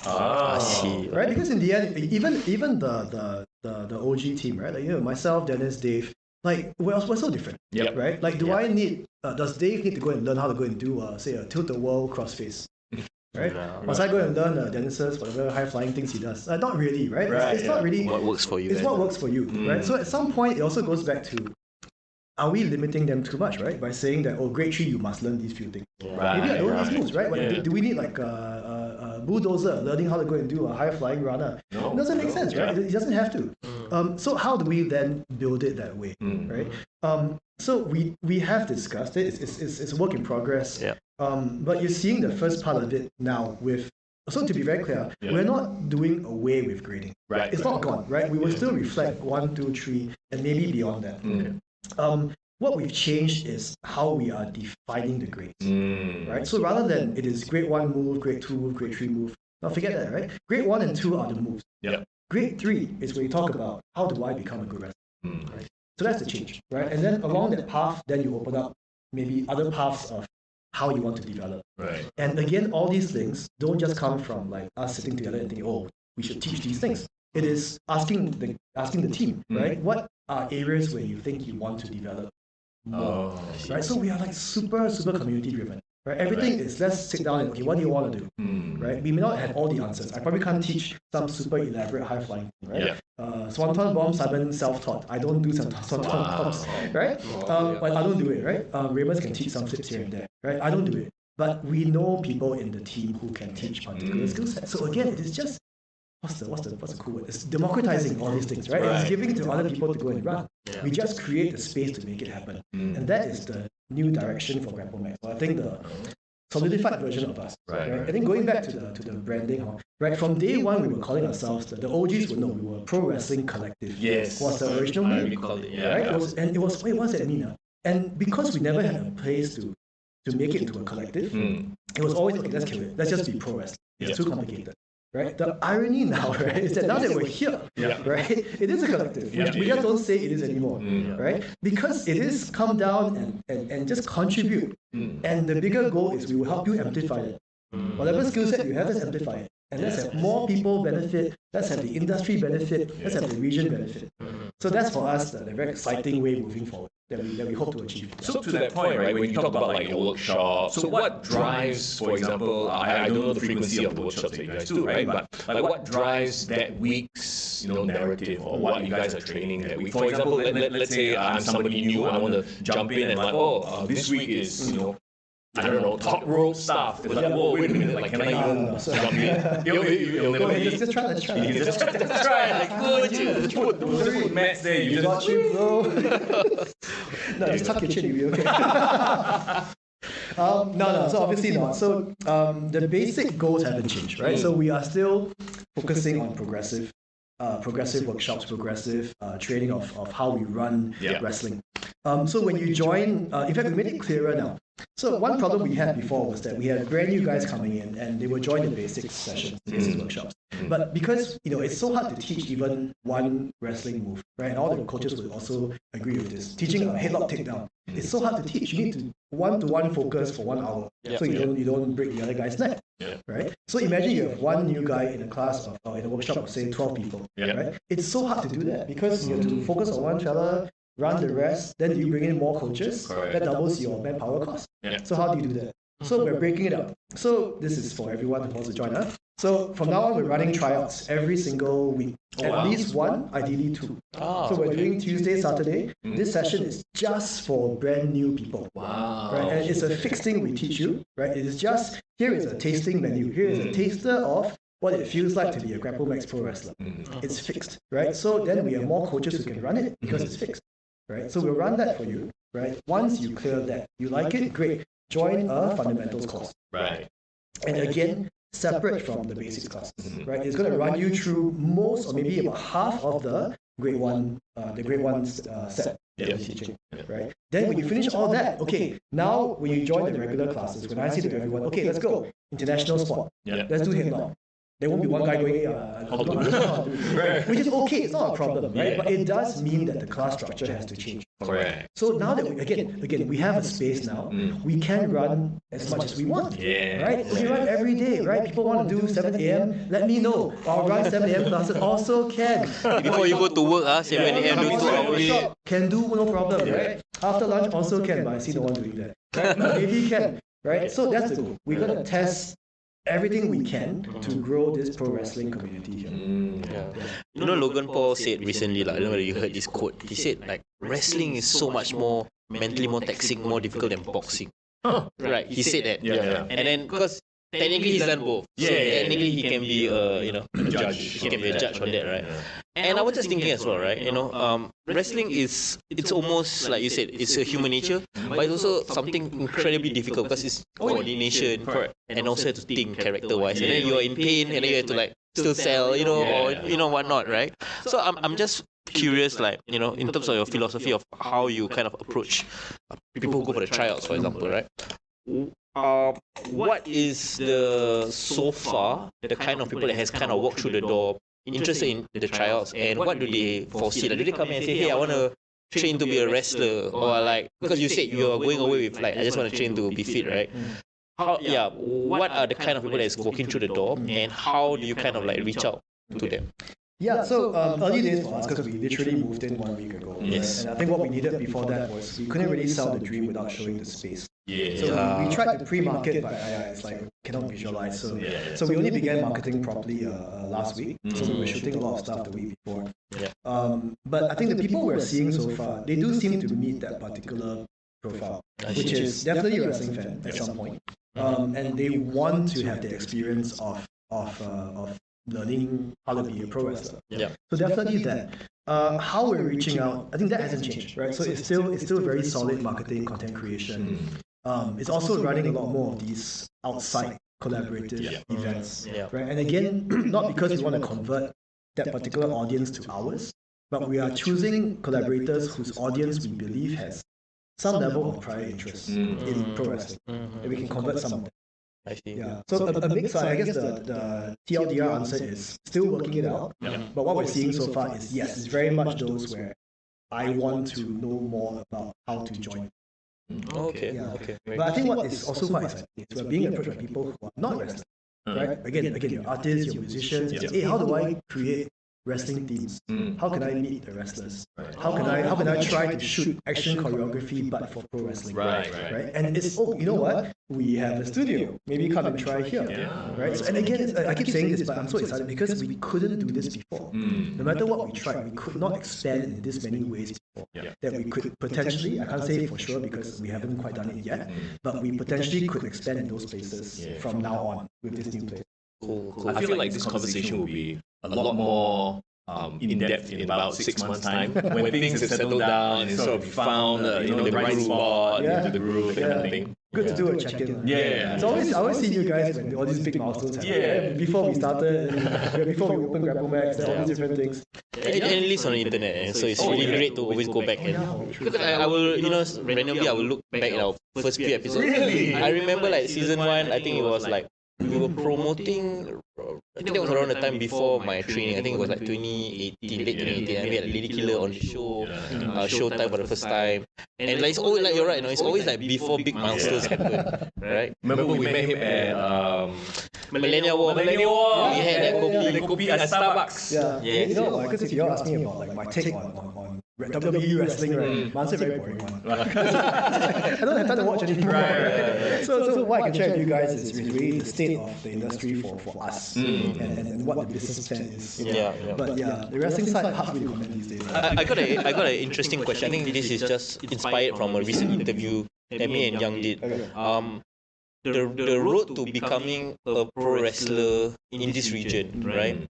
I see. Right, because in the end, even the OG team, right? Like myself, Dennis, Dave, like we're so different. Right? Like, I need? Does Dave need to go and learn how to go and do say a tilt-a-whirl crossface? Right? Must I go and learn Dennis's whatever high flying things he does? Not really, right? It's not really what works for you. It's what works for you, right? So at some point, it also goes back to, are we limiting them too much, right? By saying that, grade 3, you must learn these few things. Maybe I don't know these moves, right? But do we need like a bulldozer learning how to go and do a high flying runner? No, it doesn't make sense, right? It doesn't have to. So how do we then build it that way, right? So we have discussed it. It's a work in progress. But you're seeing the first part of it now with. So to be very clear, we're not doing away with grading. It's not gone, right? We will still reflect 1, 2, 3, and maybe beyond that. What we've changed is how we are defining the grades, right? So rather than it is grade 1 move, grade 2 move, grade 3 move, now forget that, right? Grade 1 and 2 are the moves. Grade 3 is where you talk about how do I become a good wrestler, right? So that's the change, right? And then along that path, then you open up maybe other paths of how you want to develop. And again, all these things don't just come from like us sitting together and thinking, we should teach these things. It is asking the team, right? What are areas where you think you want to develop more, right? So we are like super community driven. Right? Everything is let's sit down and okay, what do you want to do? Right? We may not have all the answers. I probably can't teach some super elaborate high flying thing, right? Swanton bombs I've been self-taught. I don't do swanton bombs, right? But I don't do it, right? Raymond can teach some flips here and there, right? I don't do it. But we know people in the team who can teach particular skill sets. So again, it is just what's the cool word? It's democratizing all these things, right? It's giving to other people to go and run. We just create the space to make it happen. And that is the new direction for GrappleMAX. So I think the solidified version of us. Right? I think going back to the branding, right? From day one, we were calling ourselves the OGs would know we were Pro Wrestling Collective. Yes, was the original name. I recall it. Yeah, right? It was wait, what does that mean? And because we never had a place to make it into a collective, it was always okay. Let's kill it. Let's just be pro wrestling. It's too complicated. Right? The irony now, right, is that now that we're here, right, it is a collective. We just don't say it is anymore, right? Because it is come down and just contribute. And the bigger goal is we will help you amplify it. Whatever skill set you have, let's amplify it. And let's have more people benefit, let's have the industry benefit, let's have the region benefit. So that's for us the very exciting way moving forward that we hope to achieve. So to that point, right, when you talk about like your workshop, so what drives, for example, I don't know the frequency of the workshops that you guys do, right? But like what drives that week's narrative or what you guys are training that week? For example, let's say I'm somebody new, I want to jump in and like, this week is I don't know, top rope stuff. It's like, whoa, wait a minute, like, can I even jump in? You'll never be. Just try, let's try. Just try, like, just put mats there. You just got you, bro. No, just tuck your chin, you'll be okay. No, so obviously not. So the basic goals haven't changed, right? So we are still focusing on progressive workshops, progressive training of how we run wrestling. So when you join, in fact, we made it clearer now. So one problem we had before was that we had brand new guys coming in and they would join the basics sessions, basics workshops. But because it's so hard to teach even one wrestling move, right? And all the coaches would also agree with this. Teaching a headlock takedown, it's so hard to teach. You need to one-to-one focus for 1 hour, so you don't break the other guy's neck, right? So imagine you have one new guy in a class in a workshop of say 12 people, right? It's so hard to do that because you have to focus on one fella, run the rest, then you bring in more coaches, that doubles your manpower cost. So how do you do that? So we're breaking it up. So this is for everyone who wants to join us. So from now on, we're running tryouts every single week. At least one, ideally two. So we're doing Tuesday, Saturday. This session is just for brand new people. Right? And it's a fixed thing we teach you. Right? It is just, here is a tasting menu. Here is a taster of what it feels like to be a GrappleMAX pro wrestler. It's fixed. Right? So then we have more coaches who can run it because it's fixed. Right? So we'll run that for you. Right? Once you clear that, you like it, great. Join a fundamentals course. Right. And again, separate from the basics class. Right? It's going to run you through most or maybe about half of the grade one set that we're teaching. Right? Then when you finish all that, okay, now when you join the regular classes, when I say to everyone, okay, let's go. International sport. Let's do headlock. There won't be one guy going, which is okay, it's not a problem, right? But it does mean that the class structure has to change. Correct. So now that again, we have a space now, we can run as much as we want. Right? We can run every day, right? People want to do 7 a.m. Let me know. I'll run 7 a.m. classes also can. Before you go to work, 7 a.m. do 2 hours. Can do, no problem, right? After lunch also can, but I see no one doing that. Right? Maybe can, right? So that's the goal. We're gonna test everything we can to grow this pro wrestling community here. Logan Paul said recently, I don't know whether you heard this quote. He said, wrestling is so much more mentally more taxing, more difficult than boxing. Right? He said that. And then because technically he's done both. So technically he can be a judge. He can be a judge on that, right? And I was just thinking as well, right? Wrestling it's almost like you said, it's a human nature, but it's also something incredibly difficult because it's coordination and also to think character-wise. And then you're in pain and then you have to still sell, or whatnot, right? So I'm just curious, in terms of your philosophy of how you kind of approach people who go for the tryouts, for example, right? What is so far the kind of people that has kind of walked through the door interested in the tryouts, and what do they foresee? Do they come in and say, hey, I want to train to be a wrestler, or because you said you're going away with I just want to train to be fit, right? What are the kind of people that's walking through the door, and how do you kind of reach out to them? So early days for us, because we literally moved in 1 week ago. Yes. Right? And I think what we needed before that was we couldn't really sell the dream without showing the space. So we tried to pre-market, but it's like cannot visualize. So we only began marketing properly last week. So we were shooting a lot of stuff the week before. But I think the people we're seeing so far, they do seem to meet that particular profile, which is definitely a wrestling fan at some point. And they want to have the experience of learning how to be a pro wrestler. So definitely that. How we're reaching out, I think that hasn't changed, right? So it's still very solid marketing, content creation. It's also running a lot more of these outside collaborative events, right? And again, not because we want to convert that particular audience to ours, but we are choosing collaborators whose audience we believe has some level of prior interest in pro wrestling, and we can convert some of them. I see. Yeah. So a mix. I guess the TLDR answer is still working it out. But what we're seeing so far is yes, it's very much those where I want to know more about how to join. Okay. But I think what is also quite exciting is we're being approached by people who are not wrestlers. Right? Again, you're artists, you're musicians. Hey, how do I create wrestling themes? How can I meet the wrestlers? How can I try to shoot action choreography but for pro wrestling? Right. And it's you know what? We have a studio. Maybe come and try here. Right? So, and again, I keep saying this, but I'm so excited because we couldn't do this before. No matter what we tried, we could not expand in this many ways before. That we could potentially, I can't say for sure because we haven't quite done it yet, but we potentially could expand in those places from now on with this new place. Cool. I feel like this conversation will be a lot more in depth in about 6 months' time when things have settled down and sort of found the right spot into the groove, that kind of thing. Good to do a check-in. Yeah. So I always see you guys when all these big milestones happen. Before we started, before we opened GrappleMAX, all these different things. It lives on the internet, so it's really great to always go back and because I will, randomly I will look back at our first few episodes. Really? I remember like season 1, I think it was like we were promoting. I think that was around the time before my training. I think it was like 2018, late 2018. And we had Lady Killer on the show, Showtime for the first time. And like it's always like you're right, it's always like before big milestones happen, right? Remember we met him at Millennial War. War. We had that kopi at Starbucks. You know, because if you're asking about like my take on WWE wrestling, right? My answer is very boring one. I don't have time to watch anymore. So what I can share with you guys is really the state of the industry for us and what the business plan is. But the wrestling side hard for me to comment these days. I got an interesting question. I think this is just inspired from a recent interview that me and Young did. The road to becoming a pro wrestler in this region, right?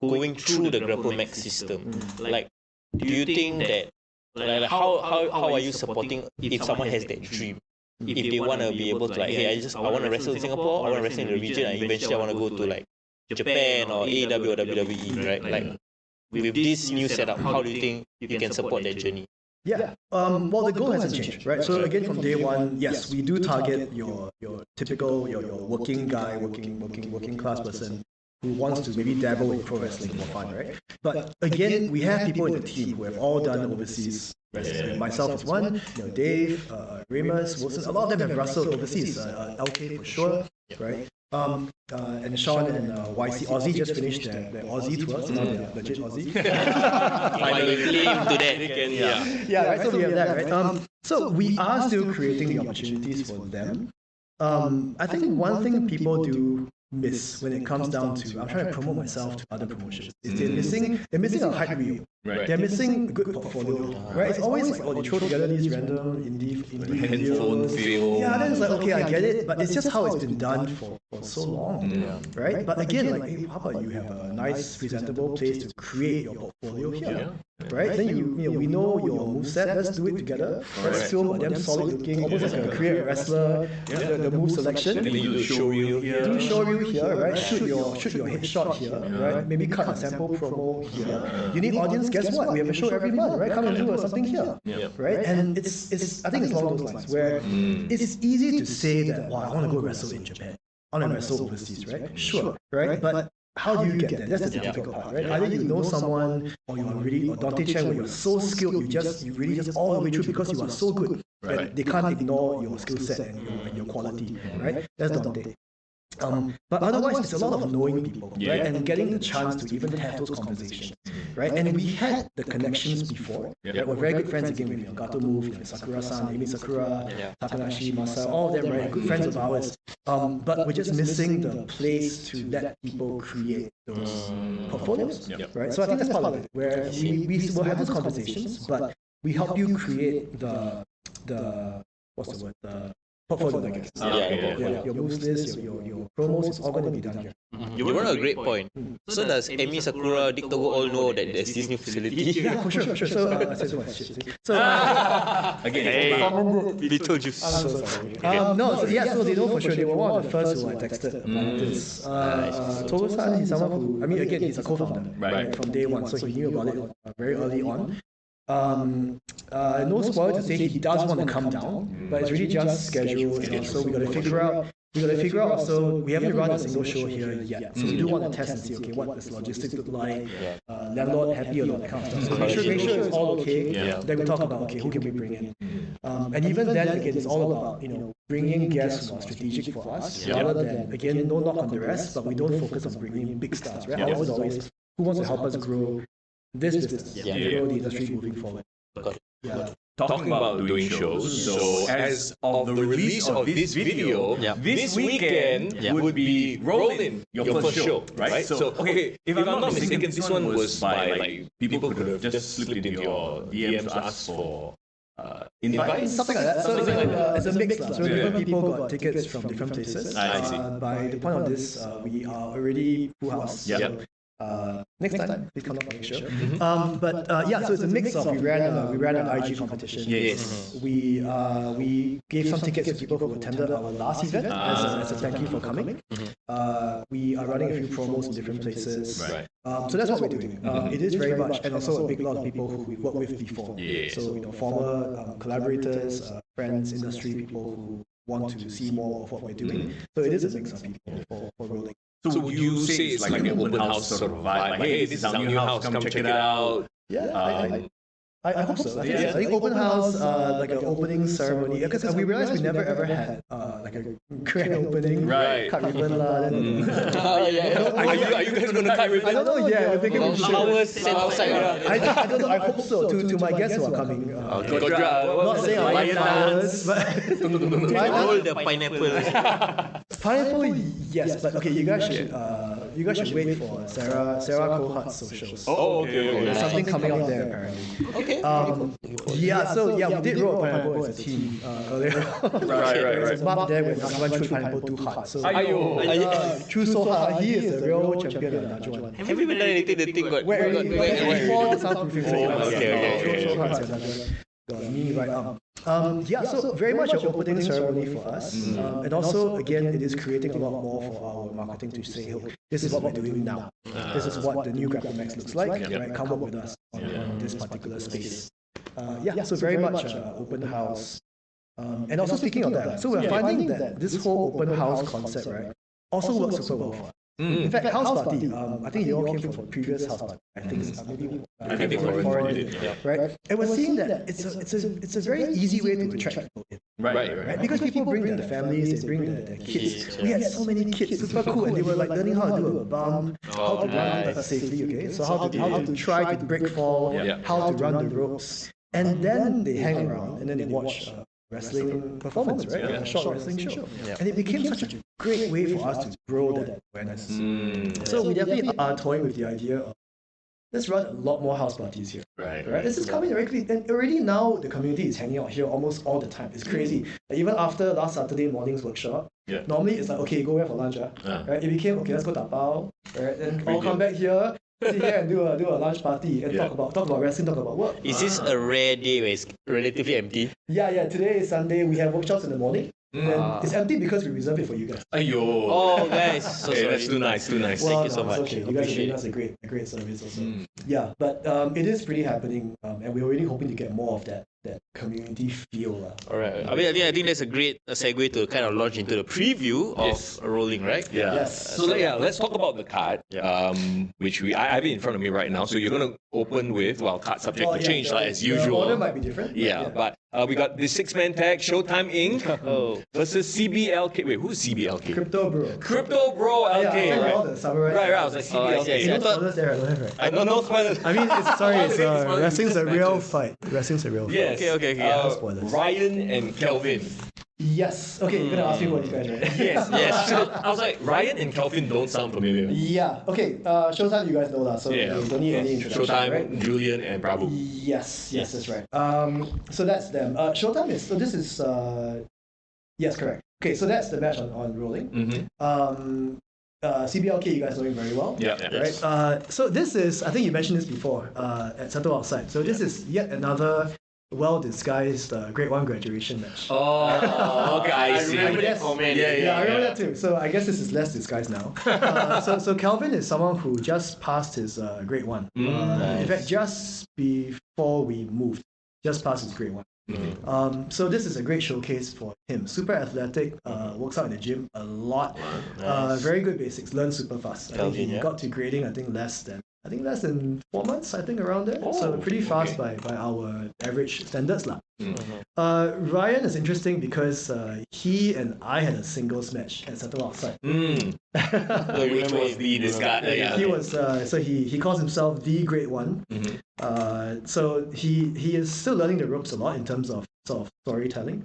Going through the GrappleMAX system, like. Do you think that, like, how are you supporting if someone has that dream? If they want to be able to, like, hey, I want to wrestle in Singapore, I want to wrestle in the region, and eventually I want to go to, like, Japan or AEW or WWE, right? Like, with this new setup, how do you think you can support that journey? Well, the goal hasn't changed, right? So again, from day one, yes, we do target your typical, your working guy, working class person who wants to maybe dabble in pro wrestling for fun, right? But again, we have people in the team who have all done overseas wrestling. Myself is one, Dave, Remus, Wilson, a lot of them have wrestled overseas. LK for sure, right? And Sean and YC Aussie just finished their Aussie tour, so now they're legit Aussie. Finally claim to that. Right, so we have that, right? So we are still creating the opportunities for them. I think one thing people do miss when it comes down to I'm trying to promote myself to other promotions is they're missing a hype reel. They're missing a good portfolio. Right? It's always like they throw together these random indie handphone videos. Then it's like okay, I get it, but it's just how it's been done for so long. Right? But again, like hey, how about you have a nice presentable place to create your portfolio here? Right? Then we know your moveset, let's do it together. Let's film them solid looking, almost like a career wrestler, the move selection. And then you do show reel here. Do show reel here, right? Shoot your headshot here, right? Maybe cut a sample promo here. You need audience, guess what? We have a show every month, right? Come and do something here. Right? And it's I think it's along those lines where it's easy to say that, wow, I want to go wrestle in Japan. I want to wrestle overseas, right? Sure, right? But how do you get there? That's the difficult part, right? Either you know someone, or you are really, or Dante Chen, where you're so skilled, you really just all the way through because you are so good that they can't ignore your skill set and your quality, right? That's Dante. But otherwise, it's a lot of knowing people, right? And getting the chance to even have those conversations, right? And we had the connections before. Right? We're very good friends again with Gato Move, Sakura-san, Amy Sakura, Takanashi, Masa, all of them, right? Good friends of ours. But we're just missing the place to let people create those portfolios, right? So I think that's part of it, where we will have those conversations, but we help you create the what's the word? The portfolio, I guess. Your moves list, your promos, it's all going to be done here. You brought up a great point. So does Amy, Sakura, Dick Togo all know that there's this new facility? Yeah, for sure. So, again, Beetlejuice. I'm so sorry. So they know for sure. They were one of the first who I texted about this. Togo-san, he's someone who, I mean, again, he's a co-founder, right, from day one, so he knew about it very early on. No spoiler to say he does want to come down, but it's really just schedule. So we got to figure out. Also, we haven't run a single show here yet, so we do want to test and see, okay, what does logistics look like, landlord happy or not, that kind of stuff. So make sure it's all okay. Then we talk about, okay, who can we bring in, and even then, again, it's all about bringing guests who are strategic for us, rather than, again, no knock on the rest, but we don't focus on bringing in big stars, right? Always, who wants to help us grow this business, grow the industry moving forward. Talking about doing shows, so as of the release of this video, this weekend would be Rollin', your first show, right? So, okay, if I'm not mistaken, this one was by, like, people could have just slipped into your DMs to ask for invites? Something like that. So it's a mix. So different people got tickets from different places. I see. By the point of this, we are already full house. Next time, please come up and make sure. So it's a mix of we ran an IG competition. We gave some tickets to people who attended our last event as a thank you for coming. We are running a few promos in different places. So that's what we're doing. It is very much, and also a big lot of people who we've worked with before. So former collaborators, friends, industry people who want to see more of what we're doing. So it is a mix of people for Rolling. So would you say it's like an open house sort of vibe? Like, hey, this is our new house, come check it out. I hope so. I think open house, like an opening ceremony, because we realized we never ever had like a grand opening. Cut ribbon lah. Are you guys gonna cut ribbon? I don't know yet. We're thinking we should. Flowers set outside. I don't know. I hope so. To my guests who are coming. Not saying I like flowers, but all the pineapple. Pineapple, yes, but okay. You guys should wait for Sarah Cohart's socials. Okay. There's something coming up there apparently. Okay. We did roll pineapple as a team earlier. Right. So Mark there when Nakwan threw pineapple too hard. So threw so hard. He is a real champion of Najuan. Have you even done anything to think about? Where before the soundproofing. Okay. Got me right arm. So very much an opening ceremony for us. And also, again, it is creating a lot more for our marketing to say, look, this is what we're doing now. This is what the new GrappleMAX looks like. Right? Come up with us on this particular space. So very much open house. And also speaking of that, so we're finding that this whole open house concept, right, also works super well for us. In fact, house party, I think they all came from previous house party. I think foreign did, right? And we're seeing that it's a very easy way to attract people in. Right? Because people bring their families, they bring their kids. We had so many kids, super cool, and they were like learning how to do a bump, how to run safely, okay? So how to try to break fall, how to run the ropes. And then they hang around and then they watch wrestling performance, right? A short wrestling show. And it became such a great way for us to grow that awareness. So we definitely are toying with the idea of let's run a lot more house parties here. Right? This is coming directly, and already now the community is hanging out here almost all the time. It's crazy. Like even after last Saturday morning's workshop, normally it's like, okay, go where for lunch, right? It became, okay, let's go tapao, right? Then I'll come back here, sit here and do a lunch party and talk about wrestling, talk about work. Is this a rare day where it's relatively empty? Yeah. Today is Sunday. We have workshops in the morning. And then it's empty because we reserve it for you guys. Oh, guys. So sorry. That's too nice. Well, Thank you so much. Okay. You guys are giving us a great service also. Yeah, but it is pretty happening, and we're really hoping to get more of that community feel. Alright. I think that's a great segue to kind of launch into the preview of rolling, right? Yeah. Yes. So let's talk about the card, which I have it in front of me right now. So you're gonna open with card subject to change, like as The usual. order might be different. But we got the 6-man tag, Showtime Inc. versus CBLK. Wait, who's CBLK? Crypto Bro. Crypto Bro LK, Yeah, all the summarize. Right. I was like CBLK. I see. No spoilers there, I don't have, right? I don't know spoilers. I mean, it's wrestling's a real matches. fight. Wrestling's a real fight. Yes. Okay. No spoilers. Ryan and Kelvin. Yes. Okay, you're gonna ask me what these guys, right? Yes. So I was like, Ryan and Kelvin don't sound familiar. Yeah. Okay. Showtime, you guys know that, so you don't need any introduction, Showtime, right? Julian, and Prabhu. Yes, that's right. So that's them. Showtime is this is yes, correct. Okay, so that's the match on rolling. CBLK, you guys know him very well. Yeah. Right. So this is, I think you mentioned this before at Settle Outside. So this is yet another well-disguised Grade 1 graduation match. Oh, okay, I see. remember that Yes. comment. Yeah, I remember that too. So I guess this is less disguised now. So Calvin is someone who just passed his Grade 1. In fact, just before we moved, just passed his Grade 1. So this is a great showcase for him. Super athletic, works out in the gym a lot. Very good basics, learns super fast. I think he got to grading, less than 4 months, around there. So pretty fast by our average standards. Ryan is interesting because he and I had a singles match at Settle Outside. Which was this guy. He was so he calls himself the Grade 1. So he is still learning the ropes a lot in terms of sort of storytelling.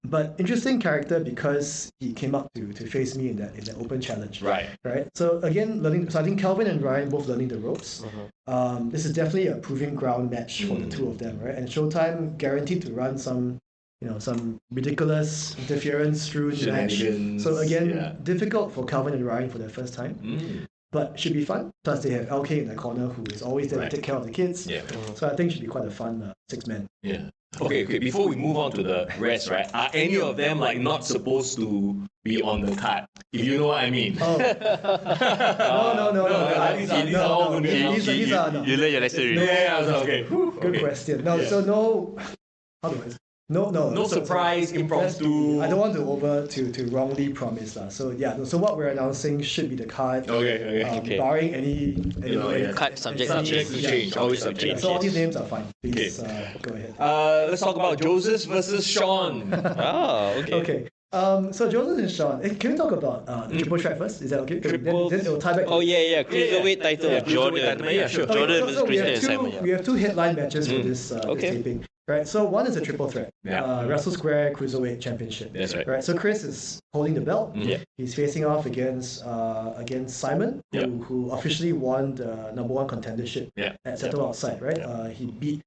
But interesting character because he came up to face me in that open challenge. Right. So again, learning. So I think Calvin and Ryan both learning the ropes. This is definitely a proving ground match for the two of them, right? And Showtime guaranteed to run some ridiculous interference through the match. So again, difficult for Calvin and Ryan for their first time. But should be fun. Plus they have LK in the corner who is always there to take care of the kids. So I think it should be quite a fun 6-man. Okay. Before we move on to the rest, right? Are any of them not supposed to be on the card? If you know what I mean. No. These are all going to be These are no. You learn your lesson already. Okay. Good question. No, so no. How do I? No surprise, impromptu. I don't want to wrongly promise So so what we're announcing should be the card. Okay. Barring any Card subject to change. Always subject to So all change. these names are fine. Please go ahead. Let's talk about Joseph versus Sean. Okay. So Joseph and Sean, can we talk about the triple threat first? Is that okay? Then it will tie back. Cruiserweight title of Jordan. Yeah, sure. Jordan versus Christian and Simon. We have two headline matches for this taping. Right, so one is a triple threat. Wrestle Square Cruiserweight Championship. That's right. Right, so Chris is holding the belt. He's facing off against Simon, who officially won the #1 contendership at Settle Outside. Right, he beat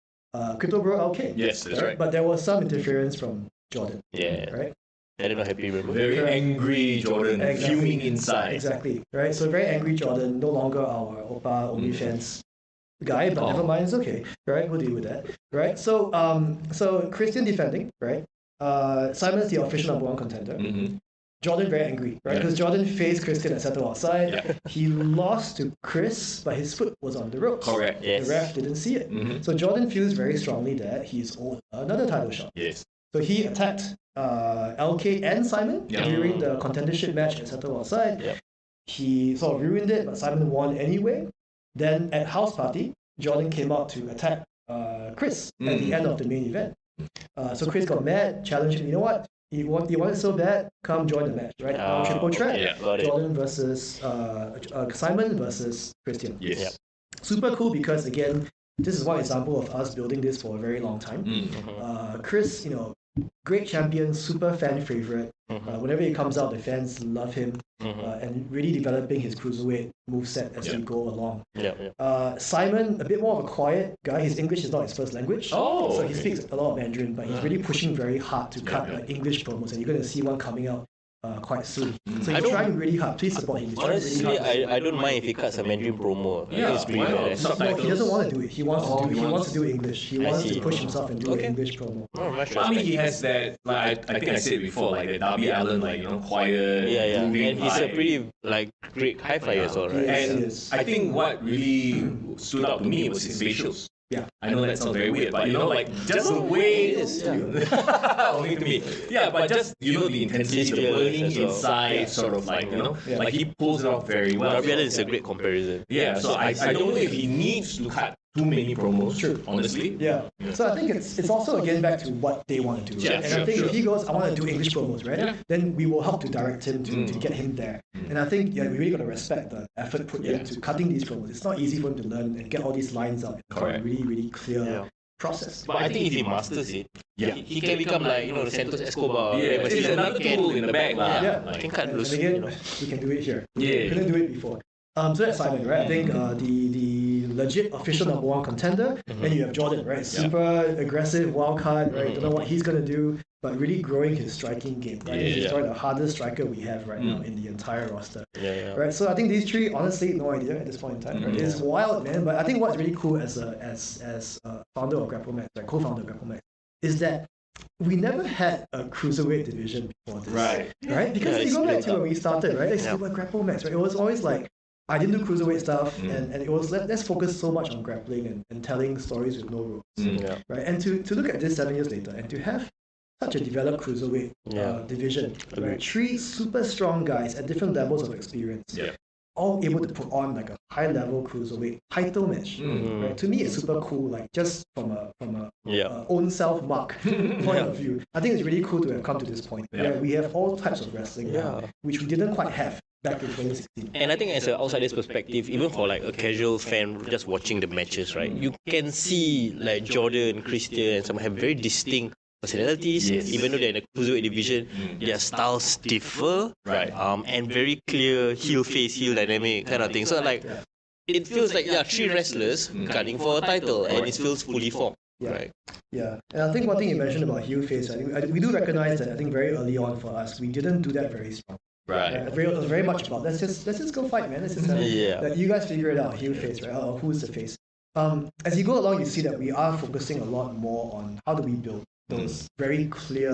Crypto Bro LK. Yes, that's right. But there was some interference from Jordan. Right. I don't know, happy remember. Very angry Jordan, fuming inside. Exactly. Right, so very angry Jordan, no longer our Oppa OnlyFans guy, but never mind, it's okay, right? We'll deal with that, right? So, so Christian defending, right? Simon's the official #1 contender. Jordan very angry, right? Because Jordan faced Christian at Settle Outside. He lost to Chris, but his foot was on the ropes. Correct. The ref didn't see it. So Jordan feels very strongly that he's owed another title shot. So he attacked LK and Simon during the contendership match at Settle Outside. He sort of ruined it, but Simon won anyway. Then at House Party, Jordan came out to attack Chris at the end of the main event. So Chris got mad, challenged him. You know what? You want it so bad? Come join the match, right? Triple threat. Jordan versus Simon versus Christian. Super cool because again, this is one example of us building this for a very long time. Chris, great champion, super fan favorite. Whenever he comes out, the fans love him, and really developing his cruiserweight moveset as we go along. Simon, a bit more of a quiet guy. His English is not his first language, so he speaks a lot of Mandarin, but he's really pushing very hard to cut English promos, and you're going to see one coming out quite soon. So he's trying really hard. Please support him. Honestly, I don't mind if he cuts a Mandarin promo. It's pretty badass. No, he doesn't want to do it. He wants to do English. He wants to push himself and do an English promo. I mean, he has that. I think I said it before, the Darby Allin, quiet. And he's a pretty great high flyer as well, right? And I think what really stood out to me was his facials. Yeah. I know that sounds very weird, but like just the way it is. Only to me. Yeah, but just the intensity, the burning inside, sort of like like he pulls it off very well. Gabriel is a great comparison. Yeah, so I don't know if he needs to cut too many promos. True. Honestly. Yeah. So I think it's also again back to what they want to do. Right? Yeah, And I think if he goes, I want to do English promos, right? Then we will help to direct him to get him there. And I think we really got to respect the effort put into cutting these promos. It's not easy for him to learn and get all these lines out. It's a really, really clear process. But I think if he masters it, he can become like the Santos Escobar. Yeah, it's another tool in the bag. I can cut And loose. again, we can do it here. Yeah. We couldn't do it before. So that's Simon, right? I think the legit official number one contender. Then you have Jordan, right? Super aggressive, wild card, right? Don't know what he's gonna do, but really growing his striking game. Right? He's probably the hardest striker we have right now in the entire roster. Right? So I think these three, honestly, no idea at this point in time. Right? It's wild, man. But I think what's really cool as a founder of GrappleMAX, like co-founder of GrappleMAX, is that we never had a cruiserweight division before this. Right. Right? Because you go back to when we started, right? It's about GrappleMAX, right? It was always like, I didn't do cruiserweight stuff, and it was let's focus so much on grappling and telling stories with no rules, right? And to look at this 7 years later and to have such a developed cruiserweight division, right? Three super strong guys at different levels of experience, all able to put on like a high level cruiserweight title match. Right? To me, it's super cool. Like just from a own self mark point of view, I think it's really cool to have come to this point where we have all types of wrestling now, which we didn't quite have back in 2016. And I think as an outsider's perspective, even for like a casual fan just watching the matches, right, you can see like Jordan, Christian, and some have very distinct personalities. Even though they're in a cruiserweight division, their styles differ, and very clear heel face, heel dynamic kind of thing. So like, it feels like three wrestlers gunning for a title, and it feels fully formed. Right. Yeah, and I think one thing you mentioned about heel face, we do recognize that. I think very early on for us, we didn't do that very strong. It was very much about let's just go fight, man. Let's just you guys figure it out, heel face, right? Who's the face? As you go along, you see that we are focusing a lot more on how do we build those very clear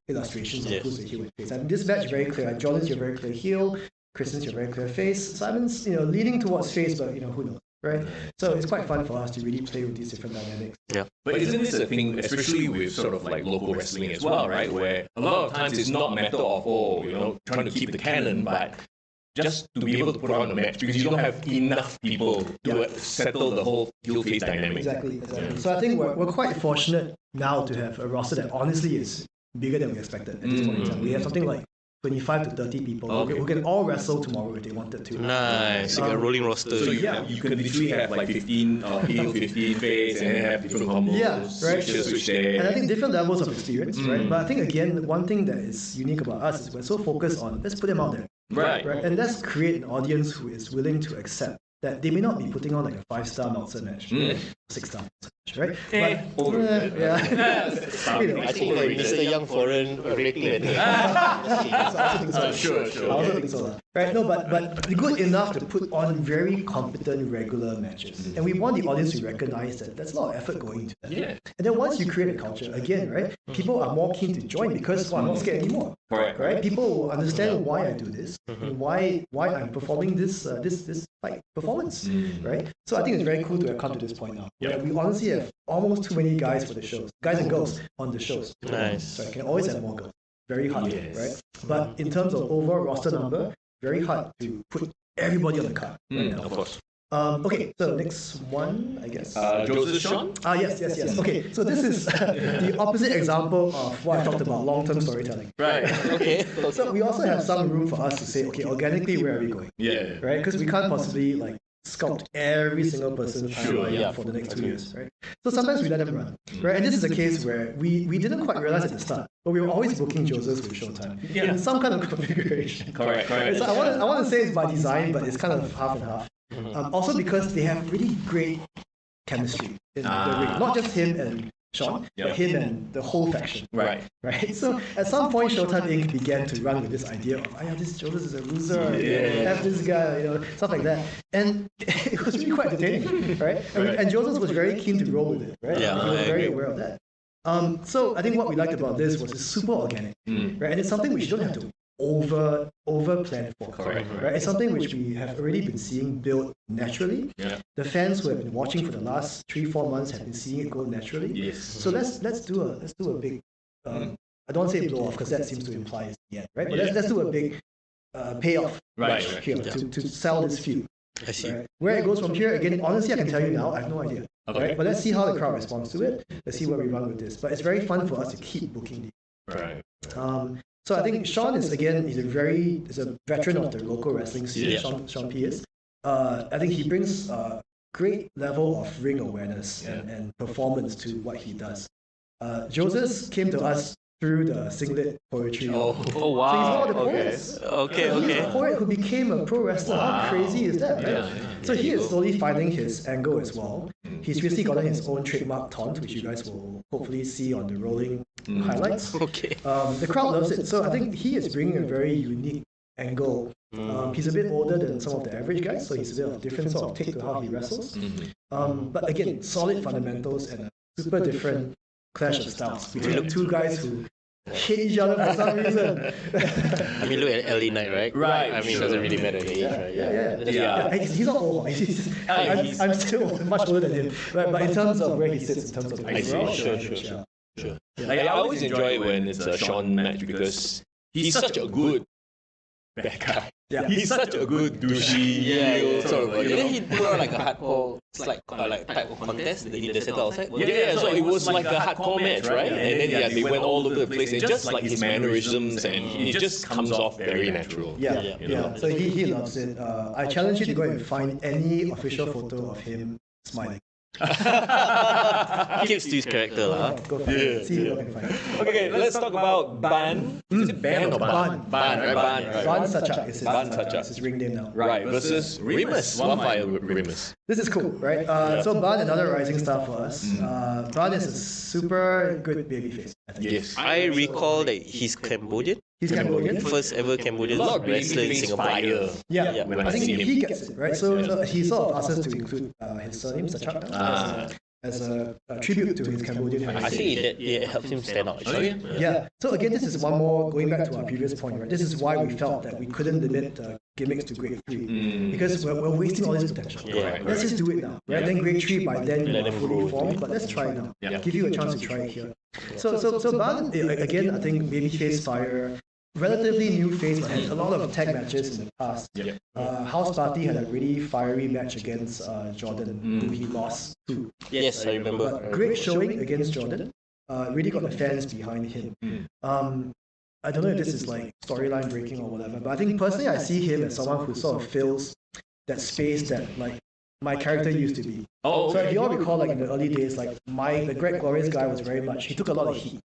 illustrations of who's the heel and face. And this match very clear. Like Jordan's your very clear heel, Kristen's your very clear face. Simon's leaning towards face, but who knows, right? So it's quite fun for us to really play with these different dynamics. But isn't this a thing, especially with sort of like local wrestling as well, right? Where a lot of times it's not a matter of, trying to keep the canon, but just to be able to put on a match because you don't have enough people to settle the whole heel face dynamic. Exactly. So I think we're quite fortunate now to have a roster that honestly is bigger than we expected at this point in time. We have something like 25 to 30 people who can all wrestle tomorrow if they wanted to. Nice. Like a rolling roster. So you could literally have like 15 heel, 15 face, and have different combos. Switch there. And I think different levels of experience, right? But I think again, one thing that is unique about us is we're so focused on let's put them out there. Right. And let's create an audience who is willing to accept that they may not be putting on like a 5-star Meltzer match, 6-star match, right? I think Mr. Young Foreign rating I also think so. Sure. I also think so. Right? No, but good enough to put on very competent regular matches. And we want the audience to recognize that there's a lot of effort going into that. And then once you create a culture, again, right, people are more keen to join because I'm not scared anymore. Correct. Right? People will understand why I do this and why I'm performing this fight performance. Right? So I think it's very cool to have come to this point now. We honestly have almost too many guys for the shows. Guys and girls on the shows. Nice. So I can always have more girls. Very hard, right? But in terms of overall roster number, very hard to put everybody on the card right now. Of course. Okay, so next one, I guess. Joseph Sean? Yes. Okay, so this is the opposite example of what I talked about, long-term storytelling. Right. Okay. So we also have some room for us to say, okay, organically, where are we going? Right? Because we can't possibly sculpt every single person's timeline for the next 2 years, right? So sometimes we let them run, right? And this is a case where we didn't quite realize at the start, but we were always booking Josephs with Showtime in some kind of configuration. Correct. So I want to say it's by design, but it's kind of half and half. Also because they have really great chemistry in the ring, not just him and Sean, but him and the whole faction. Right. So at some point, Showtime Inc. began to run with this idea of, this Joseph is a loser, have this guy, stuff like that. And it was really quite entertaining, right? And Joseph was very keen to roll with it, right? He was very aware of that. So I think what we liked about this was it's super organic, right? And it's something which you don't have to over planned for. Correct. Right? It's something which we have already been seeing built naturally. Yeah. The fans who have been watching for the last 3-4 months have been seeing it go naturally. Yes. So let's do a big I don't want to say blow off because that seems to imply it's the end, right? But let's do a big payoff here to sell this feud. I see. Right? Where it goes from here, again, honestly, I can tell you now, I have no idea. Okay. Right? But let's see how the crowd responds to it. Let's see where we run with this. But it's very fun for us to keep booking these. Right. So I think Sean is, again, he's a veteran of the local wrestling scene. Yeah. Sean P is. I think he brings a great level of ring awareness and performance to what he does. Joseph came to us through the singlet poetry. Oh wow. So he's one of the poets. He's a poet who became a pro wrestler. How crazy is that, right? So he is slowly finding his angle as well. He's recently gotten his own trademark taunt, which you guys will hopefully see on the rolling highlights. Okay. The crowd loves it. So I think he is bringing a very unique angle. He's a bit older than some of the average guys, so he's a bit of a different sort of take to how he wrestles. But again, solid fundamentals and a super different clash of styles between the two guys who hate each other for some reason. I mean, look at LA Knight, right? Right. I mean, it doesn't really matter the age, right? Yeah. He's not old. I'm still much older than him. But in terms of where he sits, in terms of the overall, Sure. Like, I always enjoy it when it's a Sean match because he's such a good bad guy. Yeah. He's such a good douchey sort of. Didn't he put on like a hardcore, like type of contest? They did the settle outside? Yeah, so it was like a hardcore match, right? And then they went all over the place. And just like his mannerisms, and it just comes off very natural. Yeah. So he loves it. I challenge you to go and find any official photo of him smiling. Keeps to his character, Go find it. See what you can find. Okay, let's talk about Ban. Is it Ban or Ban? Ban, right? Ban. Ban Sachak is Ban Sachak. his ring name now. Right, versus Remus. Wildfire Remus. This is cool, right? So Ban, another rising star for us. Ban is a super good babyface, I think. Yes. I recall that he's Cambodian. He's Cambodian. First ever Cambodian A lot of wrestler in babyface Singapore. fire. Yeah. When I I think see him. he gets it, right? So he sort of asks us to include his surname, Sachak, as a tribute to his Cambodian I heritage. think it helps him stand out, actually. Yeah. So again, this is one more, going back to our previous point, right? This is why we felt that we couldn't limit the gimmicks to grade 3. Because we're wasting all this potential. Yeah. Let's just do it now, right? Then grade 3, by then you are fully formed, but let's try it now. Yeah. Give you a chance to try it here. So Ban, again, I think babyface fire, relatively new face, but had a lot of tag matches in the past. House Party had a really fiery match against Jordan, who he lost to. Yes, I remember. But great showing against Jordan. Really got the fans behind him. I don't know if this is like storyline breaking or whatever, but I think personally I see him as someone who sort of fills that space that like my character used to be. Oh, So if you all recall, like in the early days, like the Glorious guy was very much, he took a lot of heat,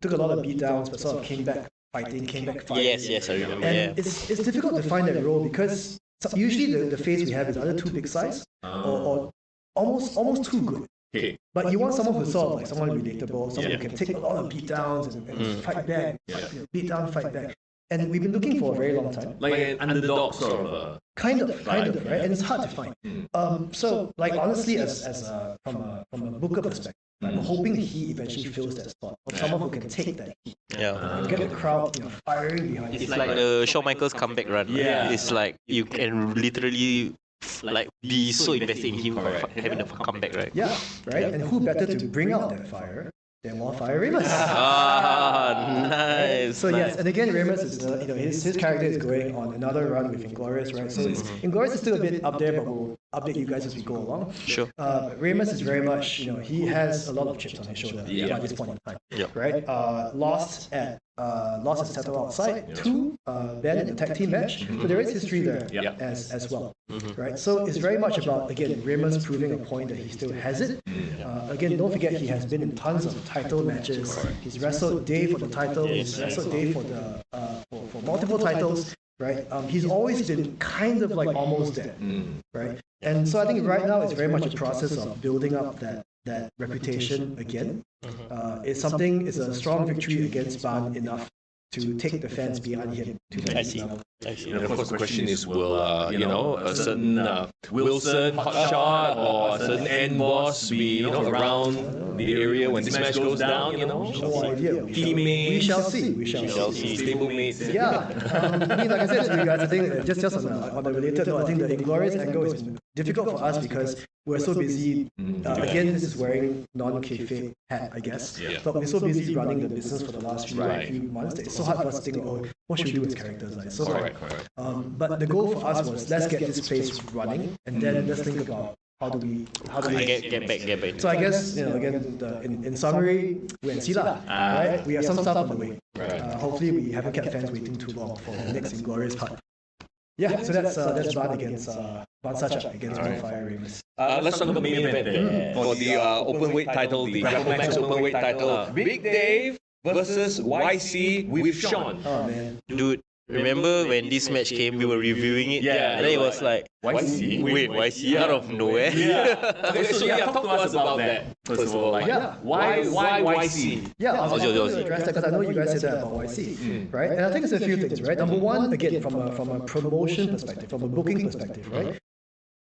took a lot of beatdowns, but sort of came back fighting. Yes, I remember. And it's difficult to find that role because usually the face we have is either too big size or almost too good. Okay. But you want someone who's sort of like someone relatable, someone who can take a lot of beatdowns and fight back, beat down, fight back. And we've been looking for a very long time. Like an underdog sort of a... Kind of, right? And it's hard to find. So, like honestly, from a booker perspective, I'm hoping he eventually fills that spot of someone who can take that heat, get the crowd, firing behind. It's like the Shawn Michaels comeback run. Yeah. It's like you can literally like be so invested in him having a comeback, right? Yeah, right. And who better to bring out that fire than Wildfire Remus? Nice. So yes, and again, Remus is his character is going on another run with Inglorious, right? So Inglorious is still a bit up there, but we'll update you guys as we go along. Sure. Remus is very much, he has a lot of chips on his shoulder at this point in time, right? Lost at Settle Outside, 2, Ben in the tag team match. So there is history there as well, right? So it's very much about, again, Remus proving a point that he still has it. Again, don't forget he has been in tons of title matches. He's wrestled Dave for the title. He's wrestled Dave for the for multiple titles, right? He's always been kind of like almost there, right? And so I think right now it's very much a process of building up that reputation again. It's a strong victory against Ban enough to take the fans behind him to the next level. I see. And of course, the question is, will a certain Wilson hotshot or a certain Endboss be around the area when this match goes down? No idea. Teammates. We shall see. We shall see. Stablemates. Yeah, I mean, like I said to you guys, I think just on the related note, I think the Inglorious angle is difficult for us because we're so busy. Again, this is wearing non-kayfabe hat, I guess. Yeah. But we're so busy running the business for the last few months that it's so hard for us to think, oh, what should we do as characters? Like, so hard. Correct. But the goal for us was let's get this place running, and then let's think about how do we Get back. So I guess again in summary, wait and see lah. Right? We have some stuff on the way. Hopefully we haven't kept fans waiting too long for the next Inglorious part. Yeah, so that's Ban against Ban Sacha against Bonfire Ravens. Let's talk about the main event then. For the open weight title, the GrappleMAX open weight title. Big Dave versus YC with Sean. Oh man. Dude, remember when this match came, we were reviewing it? Yeah, And then it was like, YC? Wait, YC out of nowhere? Okay, so talk to us about that. First of all, why YC? Yeah, I was Ozzy. going to address that because I know you guys said that about YC, right? And I think it's a few things, right? Number one, again, from a promotion perspective, from a booking perspective, right?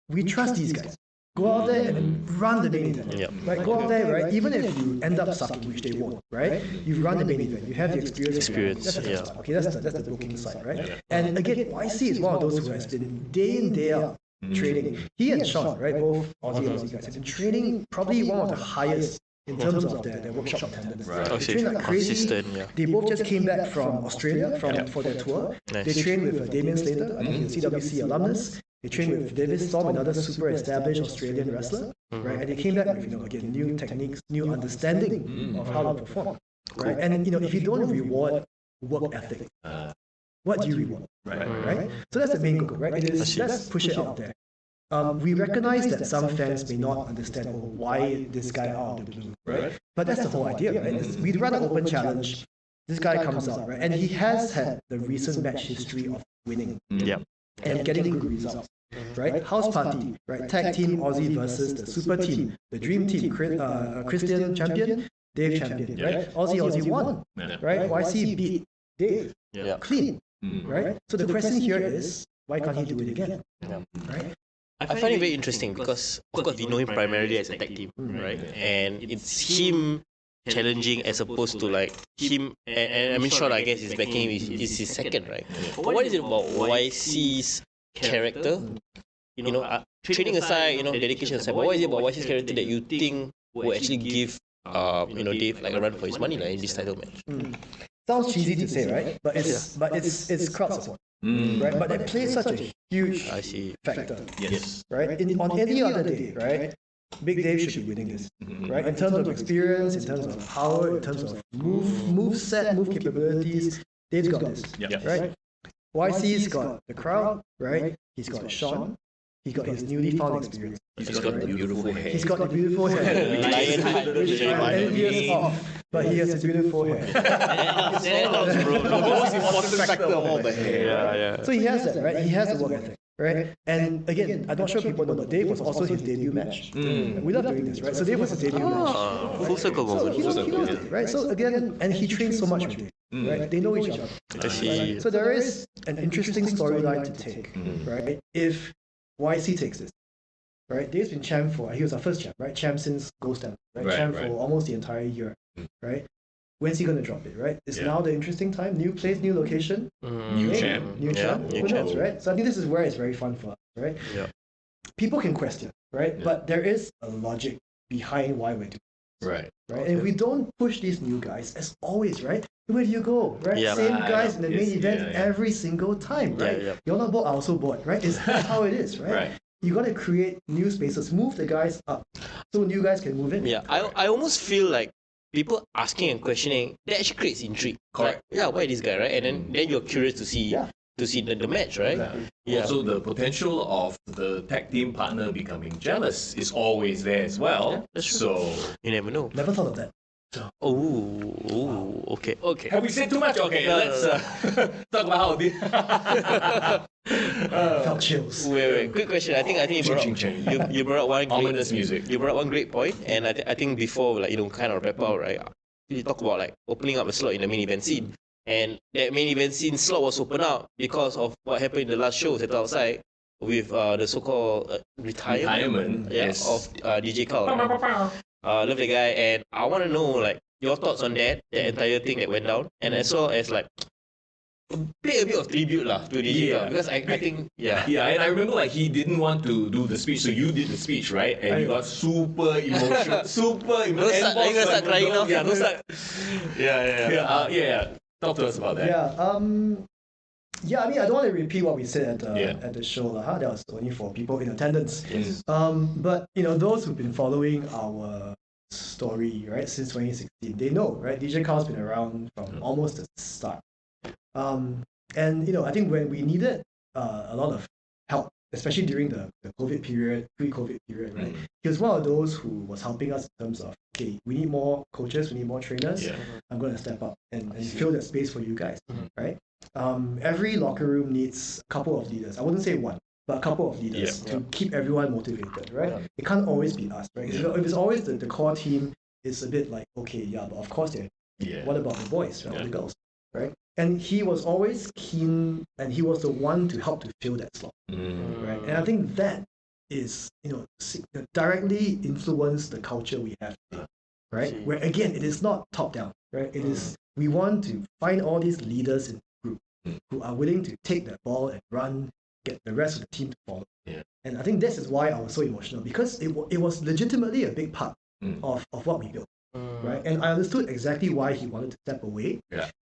We trust these guys. Go out there and run the main event. Yep. Right? Go out there, right? Even if you end up sucking, which they won't, right? You run the main event. You have the experience. That's the first part. Okay, that's the booking side, right? And again, YC is one of those who has been day in, day out training. He and Sean, right? Both Aussie guys have been training probably one of the highest in terms of their workshop attendance. They train like crazy. Consistent, yeah. They both just came back from Australia for their tour. Nice. They trained with Damien Slater, I think he's a CWC alumnus. They trained with David Storm, another super established Australian wrestler, right? And they came back with again new techniques, new understanding of how to perform, right? And if you don't reward work ethic, what do you reward? Right? So that's the main goal, right? It is let's push it out there. We recognize that some fans may not understand why this guy out of the blue, right? But that's the whole idea, right? We run an open challenge. This guy comes out, right? And he has had the recent match history of winning and getting good results, right? House party, right? Tag team Aussie versus the super team, the dream team, Christian champion, Dave champion, right? Aussie won, right? YC beat Dave, clean, right? So the question here is, why can't he do it again, right? I find it very interesting because, of course, we know him primarily as a tag team, right? And it's him challenging as opposed to like him, and I mean, Sean, I guess, is backing him is his second, right? But what is it about YC's character? Training aside, dedication aside, but what is it about YC's character that you think will actually give, Dave like a run for his money in this title match? Sounds cheesy to say, right? But it's crowd support. Right, but it plays such a huge factor. Yes. Right. On any other day, right? Big Dave should be winning this, right? In terms of experience, in terms of power, in terms of move capabilities, Dave's got this, right? YC's got the crowd, right? He's got Sean. He's got his newly found experience. He's got the beautiful hair. He's got the beautiful hair. Which I'm envious of. But he has a beautiful hair. The most important factor of all the hair. Yeah. So he has that, right? He has the work ethic, right? And again, I'm not sure people know, but Dave was also his debut match. We love doing this, right? So Dave was his debut match. Full circle So moment. he knows it, right? So again, and he trains so much with Dave, right? They know each other. Right? So there is an interesting storyline to take, right? If YC takes this, right? Dave's been champ he was our first champ, right? Champ since Ghost Town, right? Champ for almost the entire year, right? When's he going to drop it, right? It's now the interesting time. New place, new location. New champ. New champ. Who knows, right? So I think this is where it's very fun for us, right? Yeah. People can question, right? But there is a logic behind why we're doing this. Right. Right? And if we don't push these new guys, as always, right? Where do you go, right? Same guys in the main event every single time, right? You're not bored, I also bored, right? That's how it is, right? You got to create new spaces, move the guys up, so new guys can move in. Yeah, I almost feel like people asking and questioning, that actually creates intrigue. Correct. Like, why this guy, right? And then you're curious to see the match, right? Also, the potential of the tag team partner becoming jealous is always there as well. That's true. So You never know. Never thought of that. Okay. Have we said too much? Okay, let's talk about how this. Felt chills. Wait. Quick question. I think you brought up one Ominous music. You brought up one great point, and I think before kind of wrap out, right? You talk about like opening up a slot in the main event scene. And that main event scene slot was opened up because of what happened in the last show set outside with the so-called retirement yes. of DJ Carl. Love the guy, and I want to know like your thoughts on that, the entire thing that went down, and as well as like pay a bit of tribute lah to DJ Carl, because I think Yeah, and I remember like he didn't want to do the speech, so you did the speech, right? And you got super emotional, super emotional. Are you gonna start crying now? Yeah, no start. Yeah. Talk to us about that. Yeah, I mean, I don't want to repeat what we said at the show. That was only for people in attendance. Yes. But, you know, those who've been following our story, right, since 2016, they know, right? DJ Carl's been around from almost the start. And, you know, I think when we needed a lot of help, especially during the COVID period, pre-COVID period, right? He was one of those who was helping us in terms of, okay, we need more coaches, we need more trainers. I'm going to step up and fill that space for you guys, right? Every locker room needs a couple of leaders. I wouldn't say one, but a couple of leaders to keep everyone motivated, right? It can't always be us, right? If it's always the core team, it's a bit like, okay, but of course what about the boys, right? The girls, right? And he was always keen, and he was the one to help to fill that slot, right? And I think that is, you know, directly influence the culture we have today, right? Where again, it is not top down, right? It is, we want to find all these leaders in the group who are willing to take that ball and run, get the rest of the team to follow. And I think this is why I was so emotional, because it was legitimately a big part of what we built. Right, and I understood exactly why he wanted to step away.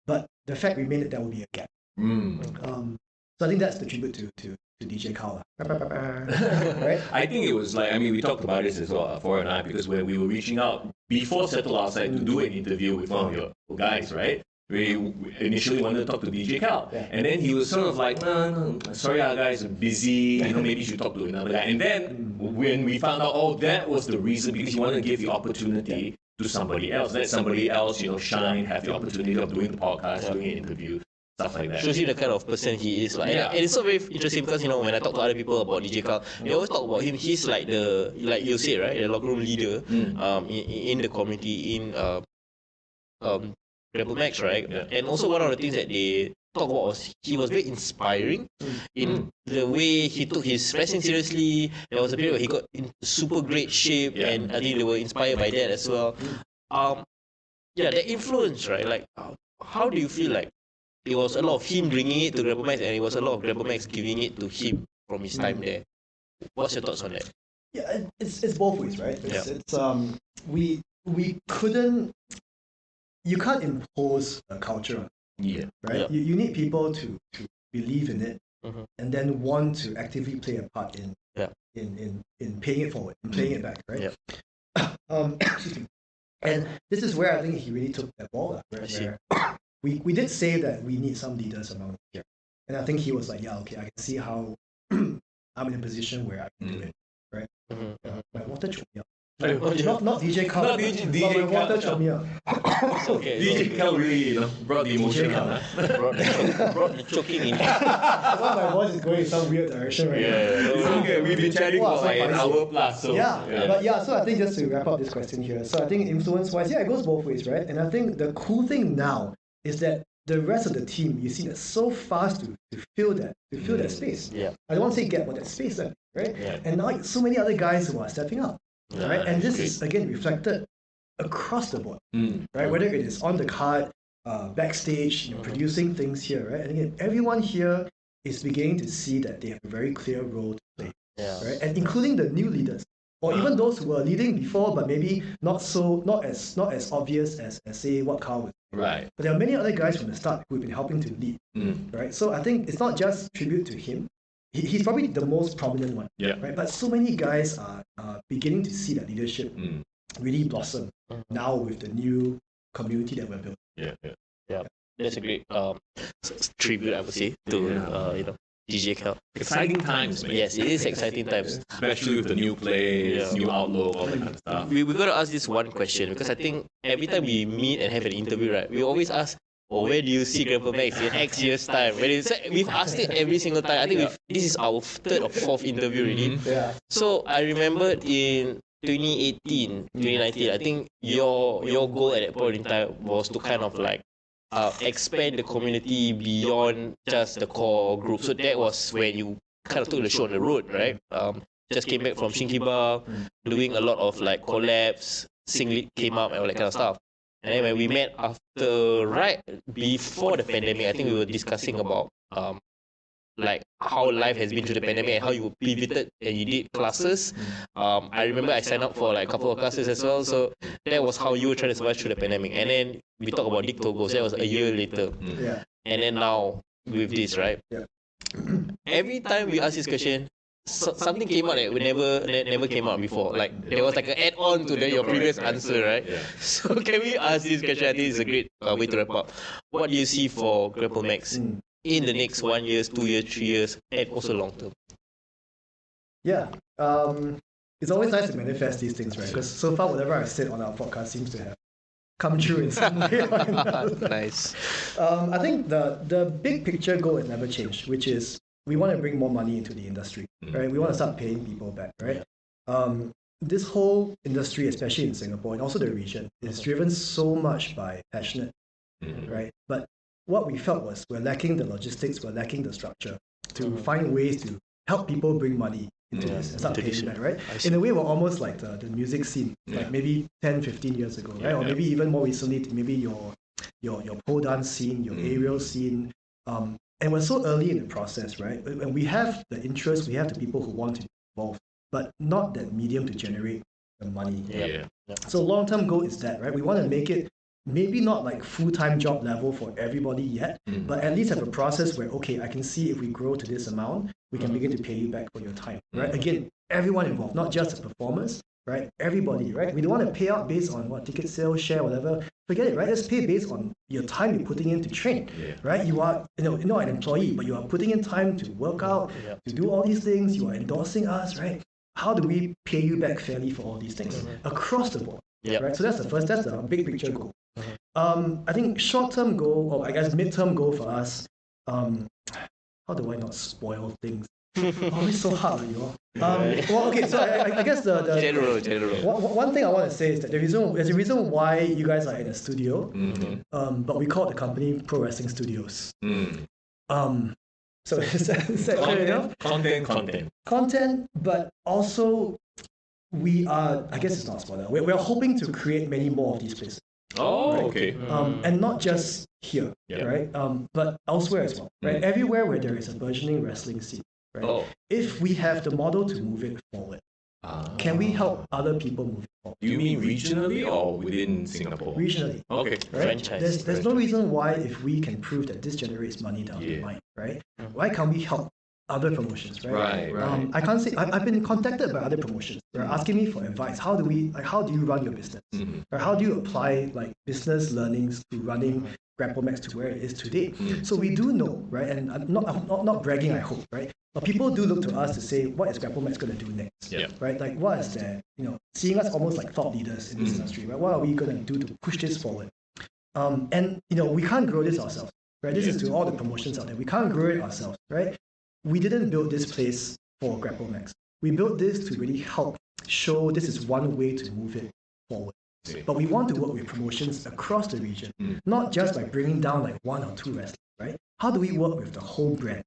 But the fact remained that there would be a gap. So I think that's the tribute to DJ Carl. Right? I think it was like, I mean, we talked about this as well, Four and I, because when we were reaching out before Settle Outside to do an interview with one of your guys, right? We initially wanted to talk to DJ Carl. And then he was sort of like, no, sorry, our guys are busy, you know, maybe you should talk to another guy. And then when we found out, that was the reason, because he wanted to give the opportunity to somebody else. Let somebody else, you know, shine, have the opportunity of doing the podcast, doing an interview, stuff like that. Shows you the kind of person he is. Like, and it's so very interesting because, you know, when I talk to other people about DJ Carl, they always talk about him. He's like like you say, right, the locker room leader in the community, in GrappleMAX, right? And also one of the things that they talk about was he was very inspiring in the way he took his wrestling seriously. There was a period where he got in super great shape, and I think they were inspired by that as well. The influence, right? Like, how do you feel like it was a lot of him bringing it to GrappleMAX, and it was a lot of GrappleMAX giving it to him from his time there? What's your thoughts on that? Yeah, it's both ways, right? It's we couldn't. You can't impose a culture, right? You need people to believe in it, and then want to actively play a part in paying it forward, and playing it back, right? And this is where I think he really took that ball, where we did say that we need some leaders around here, and I think he was like, okay, I can see how I'm in a position where I can do it, right? My water choked me up. Not DJ Carl. Not DJ my water choked me up. Okay, DJ Carl really, brought the emotion out. Brought the choking in. Well, my voice is going in some weird direction right now. It's okay. We've been chatting for like an hour plus. So so I think just to wrap up this question here, so I think influence-wise, it goes both ways, right? And I think the cool thing now is that the rest of the team, you see, that's so fast to fill that space. I don't want to say get, but that space, right? And now so many other guys who are stepping up. Right, and this is again reflected across the board, right? Whether it is on the card, backstage, producing things here, right? And again, everyone here is beginning to see that they have a very clear role to play, right? And including the new leaders, or even those who were leading before, but maybe not as obvious as say what Carl was. Right. But there are many other guys from the start who've been helping to lead, right? So I think it's not just tribute to him. He's probably the most prominent one, right? But so many guys are beginning to see that leadership really blossom now with the new community that we're building. Yeah. That's a great tribute, I would say, to DJ Carl. Exciting times, man. Yes, it is exciting times. Especially with the new plays, new outlook, all that kind of stuff. We got to ask this one question, because I think every time we meet and have an interview, right, we always ask, where do you see GrappleMAX in X years' time? We've asked it every single time. I think this is our third or fourth interview already. So I remember in 2018, 2019, I think your goal at that point in time was to kind of like expand the community beyond just the core group. So that was when you kind of took the show on the road, right? Just came back from Shinkiba, doing a lot of like collabs, Singlet came up and all that kind of stuff. And then when we met right before the pandemic, I think we were discussing about like how life has been through the pandemic and how you pivoted and you did classes. I remember I signed up for like a couple of classes as well. So that was how you were trying to survive through the pandemic. And then we talked about Dick Togo. So that was a year later. Yeah. And then now with this, right? Yeah. Every time we ask this question, something came out that never came out before. Like there was like an add-on to your previous answer, right? Yeah. So can we ask this question? I think it's a great way to wrap up. What do you see for GrappleMAX in the next 1 year, 2 years, 3 years, and also long term? Yeah. It's always nice to manifest these things, right? Because so far, whatever I've said on our podcast seems to have come true in some way or another. Nice. I think the big picture goal has never changed, which is we want to bring more money into the industry, right? We want to start paying people back, right? This whole industry, especially in Singapore and also the region, is driven so much by passionate, right? But what we felt was we're lacking the logistics, we're lacking the structure to find ways to help people bring money into this and start paying back, right? In a way, we're almost like the music scene, like maybe 10, 15 years ago, right? Or maybe even more recently, maybe your pole dance scene, your aerial scene. And we're so early in the process, right? And we have the interest, we have the people who want to be involved, but not that medium to generate the money. So long-term goal is that, right? We want to make it maybe not like full-time job level for everybody yet, but at least have a process where, okay, I can see if we grow to this amount, we can begin to pay you back for your time, right? Again, everyone involved, not just the performers, right? Everybody, right? We don't want to pay out based on what ticket sales, share, whatever. Forget it, right? Let's pay based on your time you're putting in to train, right? You are, not an employee, but you are putting in time to work out, to do all these things. You are endorsing us, right? How do we pay you back fairly for all these things across the board, right? So that's the big picture goal. I think short-term goal, or I guess mid-term goal for us. How do I not spoil things? Always so hard, you know. Well, okay, so I guess the General. One thing I want to say is that there's a reason why you guys are in a studio, but we call the company Pro Wrestling Studios. So is that clear enough? Content, but also we are, I guess it's not spoiler, we're hoping to create many more of these places. Oh, right? okay. And not just here, right? But elsewhere as well, right? Everywhere where there is a burgeoning wrestling scene, right? If we have the model to move it forward, can we help other people move it forward? Do you mean regionally or within Singapore? Regionally. Okay. Right? There's no reason why, if we can prove that this generates money down the line, right? Why can't we help other promotions, right? I can't say I've been contacted by other promotions. They're asking me for advice. How do you run your business? Or how do you apply like business learnings to running GrappleMAX to where it is today? So we do know, right? And I'm not bragging, I hope, right? But people do look to us to say, what is GrappleMAX going to do next? Right? Like, what is there? Seeing us almost like thought leaders in this industry, right? What are we going to do to push this forward? And we can't grow this ourselves, right? This is to all the promotions out there. We can't grow it ourselves, right? We didn't build this place for GrappleMAX. We built this to really help show this is one way to move it forward. But we want to work with promotions across the region, not just by bringing down like 1 or 2 wrestlers, right? How do we work with the whole brand?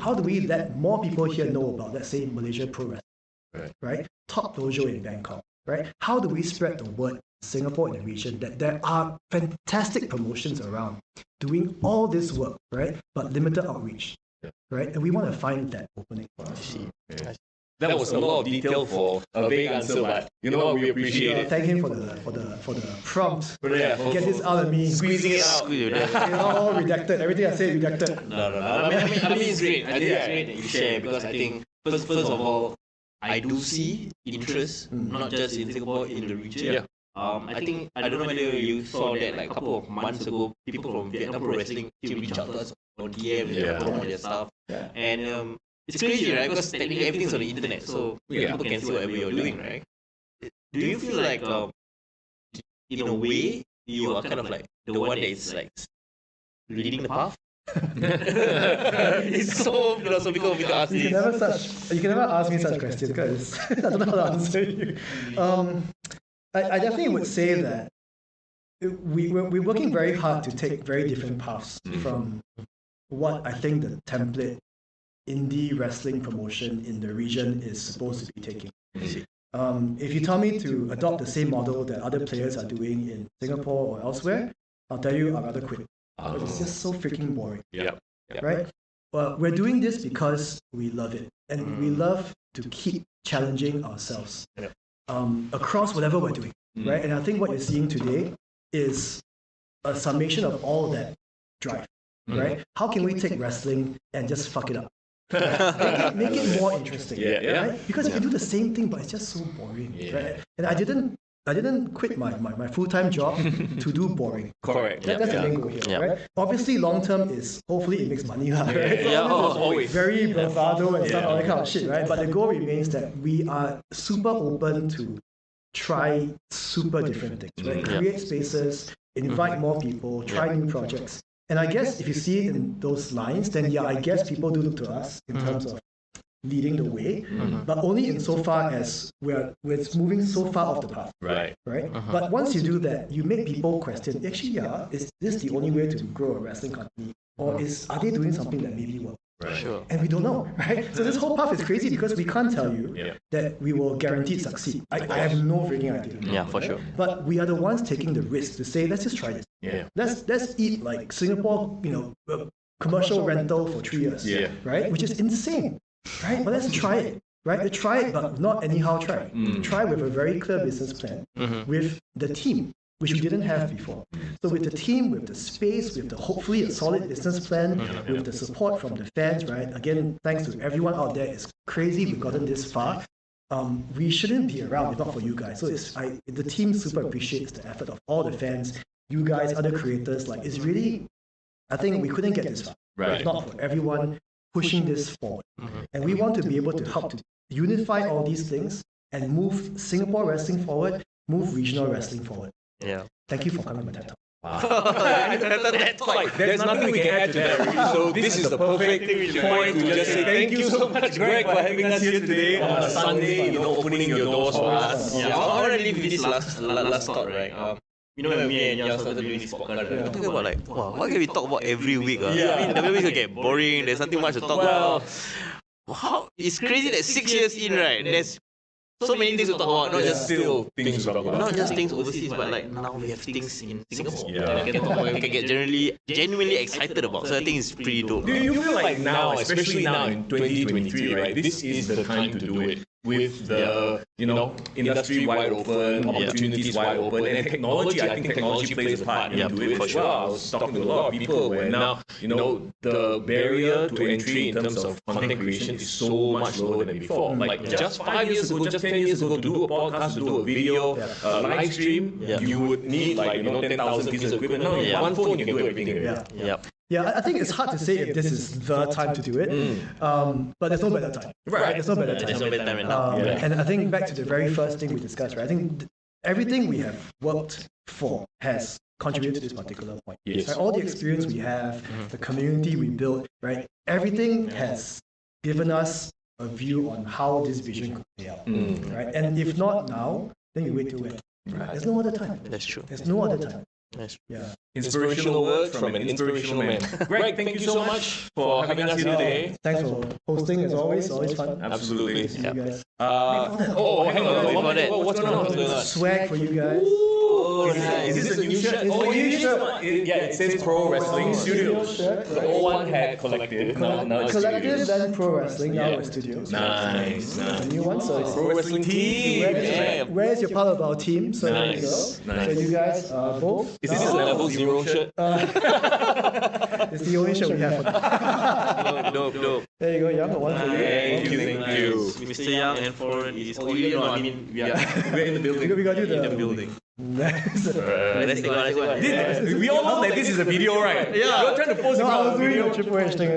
How do we let more people here know about, let's say, Malaysia Pro Wrestling, right? Top dojo in Bangkok, right? How do we spread the word in Singapore and the region that there are fantastic promotions around doing all this work, right? But limited outreach. Right, and we want to find that opening for us. That was a lot of detail for a vague answer, but you know what, we appreciate it. Thank him for the prompt. Yeah, Get this out of me. Squeezing it out. All redacted. Everything I say redacted. No. I mean it's great. I think it's great that you share, because I think first of all, I do see interest, not just in Singapore, in the region. I think, I don't know whether you saw that like a couple of months ago, people from Vietnam Pro Wrestling team reached out to us on DM and promote their stuff. And it's crazy, right? Because technically everything's on the internet, so people can see whatever you're doing, right? Do you feel like, in a way, you are kind of like the one that is like leading the path? It's so philosophical of me to ask this. You can never ask me such questions because I don't know how to answer you. I definitely would say that we're working very hard to take very different paths from what I think the template indie wrestling promotion in the region is supposed to be taking. If you tell me to adopt the same model that other players are doing in Singapore or elsewhere, I'll tell you I'd rather quit. But it's just so freaking boring. Right? Well, we're doing this because we love it. And we love to keep challenging ourselves across whatever we're doing. Right? And I think what you're seeing today is a summation of all that drive. Right? How can we take wrestling and just fuck it up? Make it more interesting, right? Because you can do the same thing, but it's just so boring, right? And I didn't quit my full-time job to do boring. Correct. That's the main goal here, right? Obviously, long-term is hopefully it makes money, right? Always. Very bravado and stuff, all that kind of shit, right? But the goal remains that we are super open to try super different things, right? Create spaces, invite more people, try new projects. And I guess if you see it in those lines, then I guess people do look to us in terms of leading the way, but only insofar as we're moving so far off the path. Right. But once you do that, you make people question, actually, is this the only way to grow a wrestling company? Or are they doing something that maybe works? Right. Sure. And we don't know, right? So this whole path is crazy because we can't tell you that we will guaranteed succeed. I have no freaking idea. Yeah, for sure. But we are the ones taking the risk to say, let's just try this. Let's eat like Singapore, commercial rental for 3 years, right? Which is insane, right? But let's try it, right? Try it, but not anyhow try. Try with a very clear business plan, with the team, which we didn't have before. So with the team, with the space, with hopefully a solid business plan, with the support from the fans, right? Again, thanks to everyone out there. It's crazy we've gotten this far. We shouldn't be around if not for you guys. So the team super appreciates the effort of all the fans, you guys, other creators. Like, it's really, I think we couldn't get this far if not for everyone pushing this forward. And we want to be able to help to unify all these things and move Singapore wrestling forward, move regional wrestling forward. Yeah. Thank you for coming to my TED Talk. There's nothing we can add to that, really. So this is the perfect point to just say thank you so much, Greg, for having us here today on a Sunday, opening your doors for us. I want to leave with this last thought, right? When me and Yang started doing this podcast, right? Talking about like, what can we talk about every week? I mean, every week will get boring. There's nothing much to talk about. Wow, it's crazy that 6 years in, right? There's so many things to talk about, not just things to talk about. Not just things overseas, but like now we have things in Singapore that we can talk about, we can get genuinely excited about. So I think it's pretty dope. Do you feel like now, especially now in 2023, right, this is the time to do it? With the, industry wide open, opportunities wide open, and technology, I think technology plays a part into it as well. I was talking to a lot of people where now, the barrier to entry in terms of content creation is so much lower than before. Like just 5 years ago, just 10 years ago, to do a podcast, to do a video, live stream, you would need 10,000 pieces of equipment. Now, with one phone, you can do everything. Yeah, I think it's hard to say if this is the time to do it, but there's no better time. Right. There's no better time. There's no better time right now. And I think back to the very first thing we discussed, right? I think everything we have worked for has contributed to this particular point. Yes. Right? All the experience we have, the community we built, right? Everything has given us a view on how this vision could play out, right? And if not now, then you wait till when? Right. There's no other time. That's true. There's no other time. That's true. Yeah. Inspirational words from an inspirational man. Greg, thank you so much for having us here today. Thanks for hosting as always fun. Absolutely. See you guys. Hang on. What's going on? Swag for you guys. Is this a new shirt? New shirt. It says Pro Wrestling Studios. The old one had Collective. Now it's Collective, Studios. then Pro Wrestling, now we're Studios. Nice. The new one, so it's Pro Wrestling team. where's your part of our team? So there you go. So you guys are both. Is this a level 0 shirt? It's the only shirt we have for now. Dope. There you go, Yang. One for you. Thank you. Mr. Yang and Foreign is We're in the building. We got you in the building. Nice. Let's go. We all know that this is a video, right? Yeah. You're trying to post No, I about was a doing video. the Triple H thing.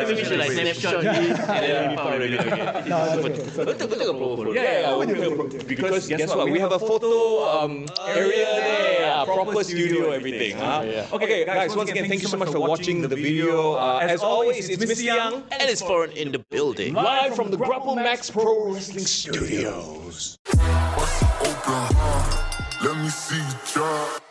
Maybe we should like snapshot this and then we found it again. No, it's okay. We'll take a promo photo. Yeah. Because guess what? We have a photo area there, proper studio, everything. Okay, guys, once again, thank you so much for watching the video. As always, it's Mr. Yang. And it's Foreign in the building. Live from the GrappleMAX Pro Wrestling Studios. Open. Let me see you drop.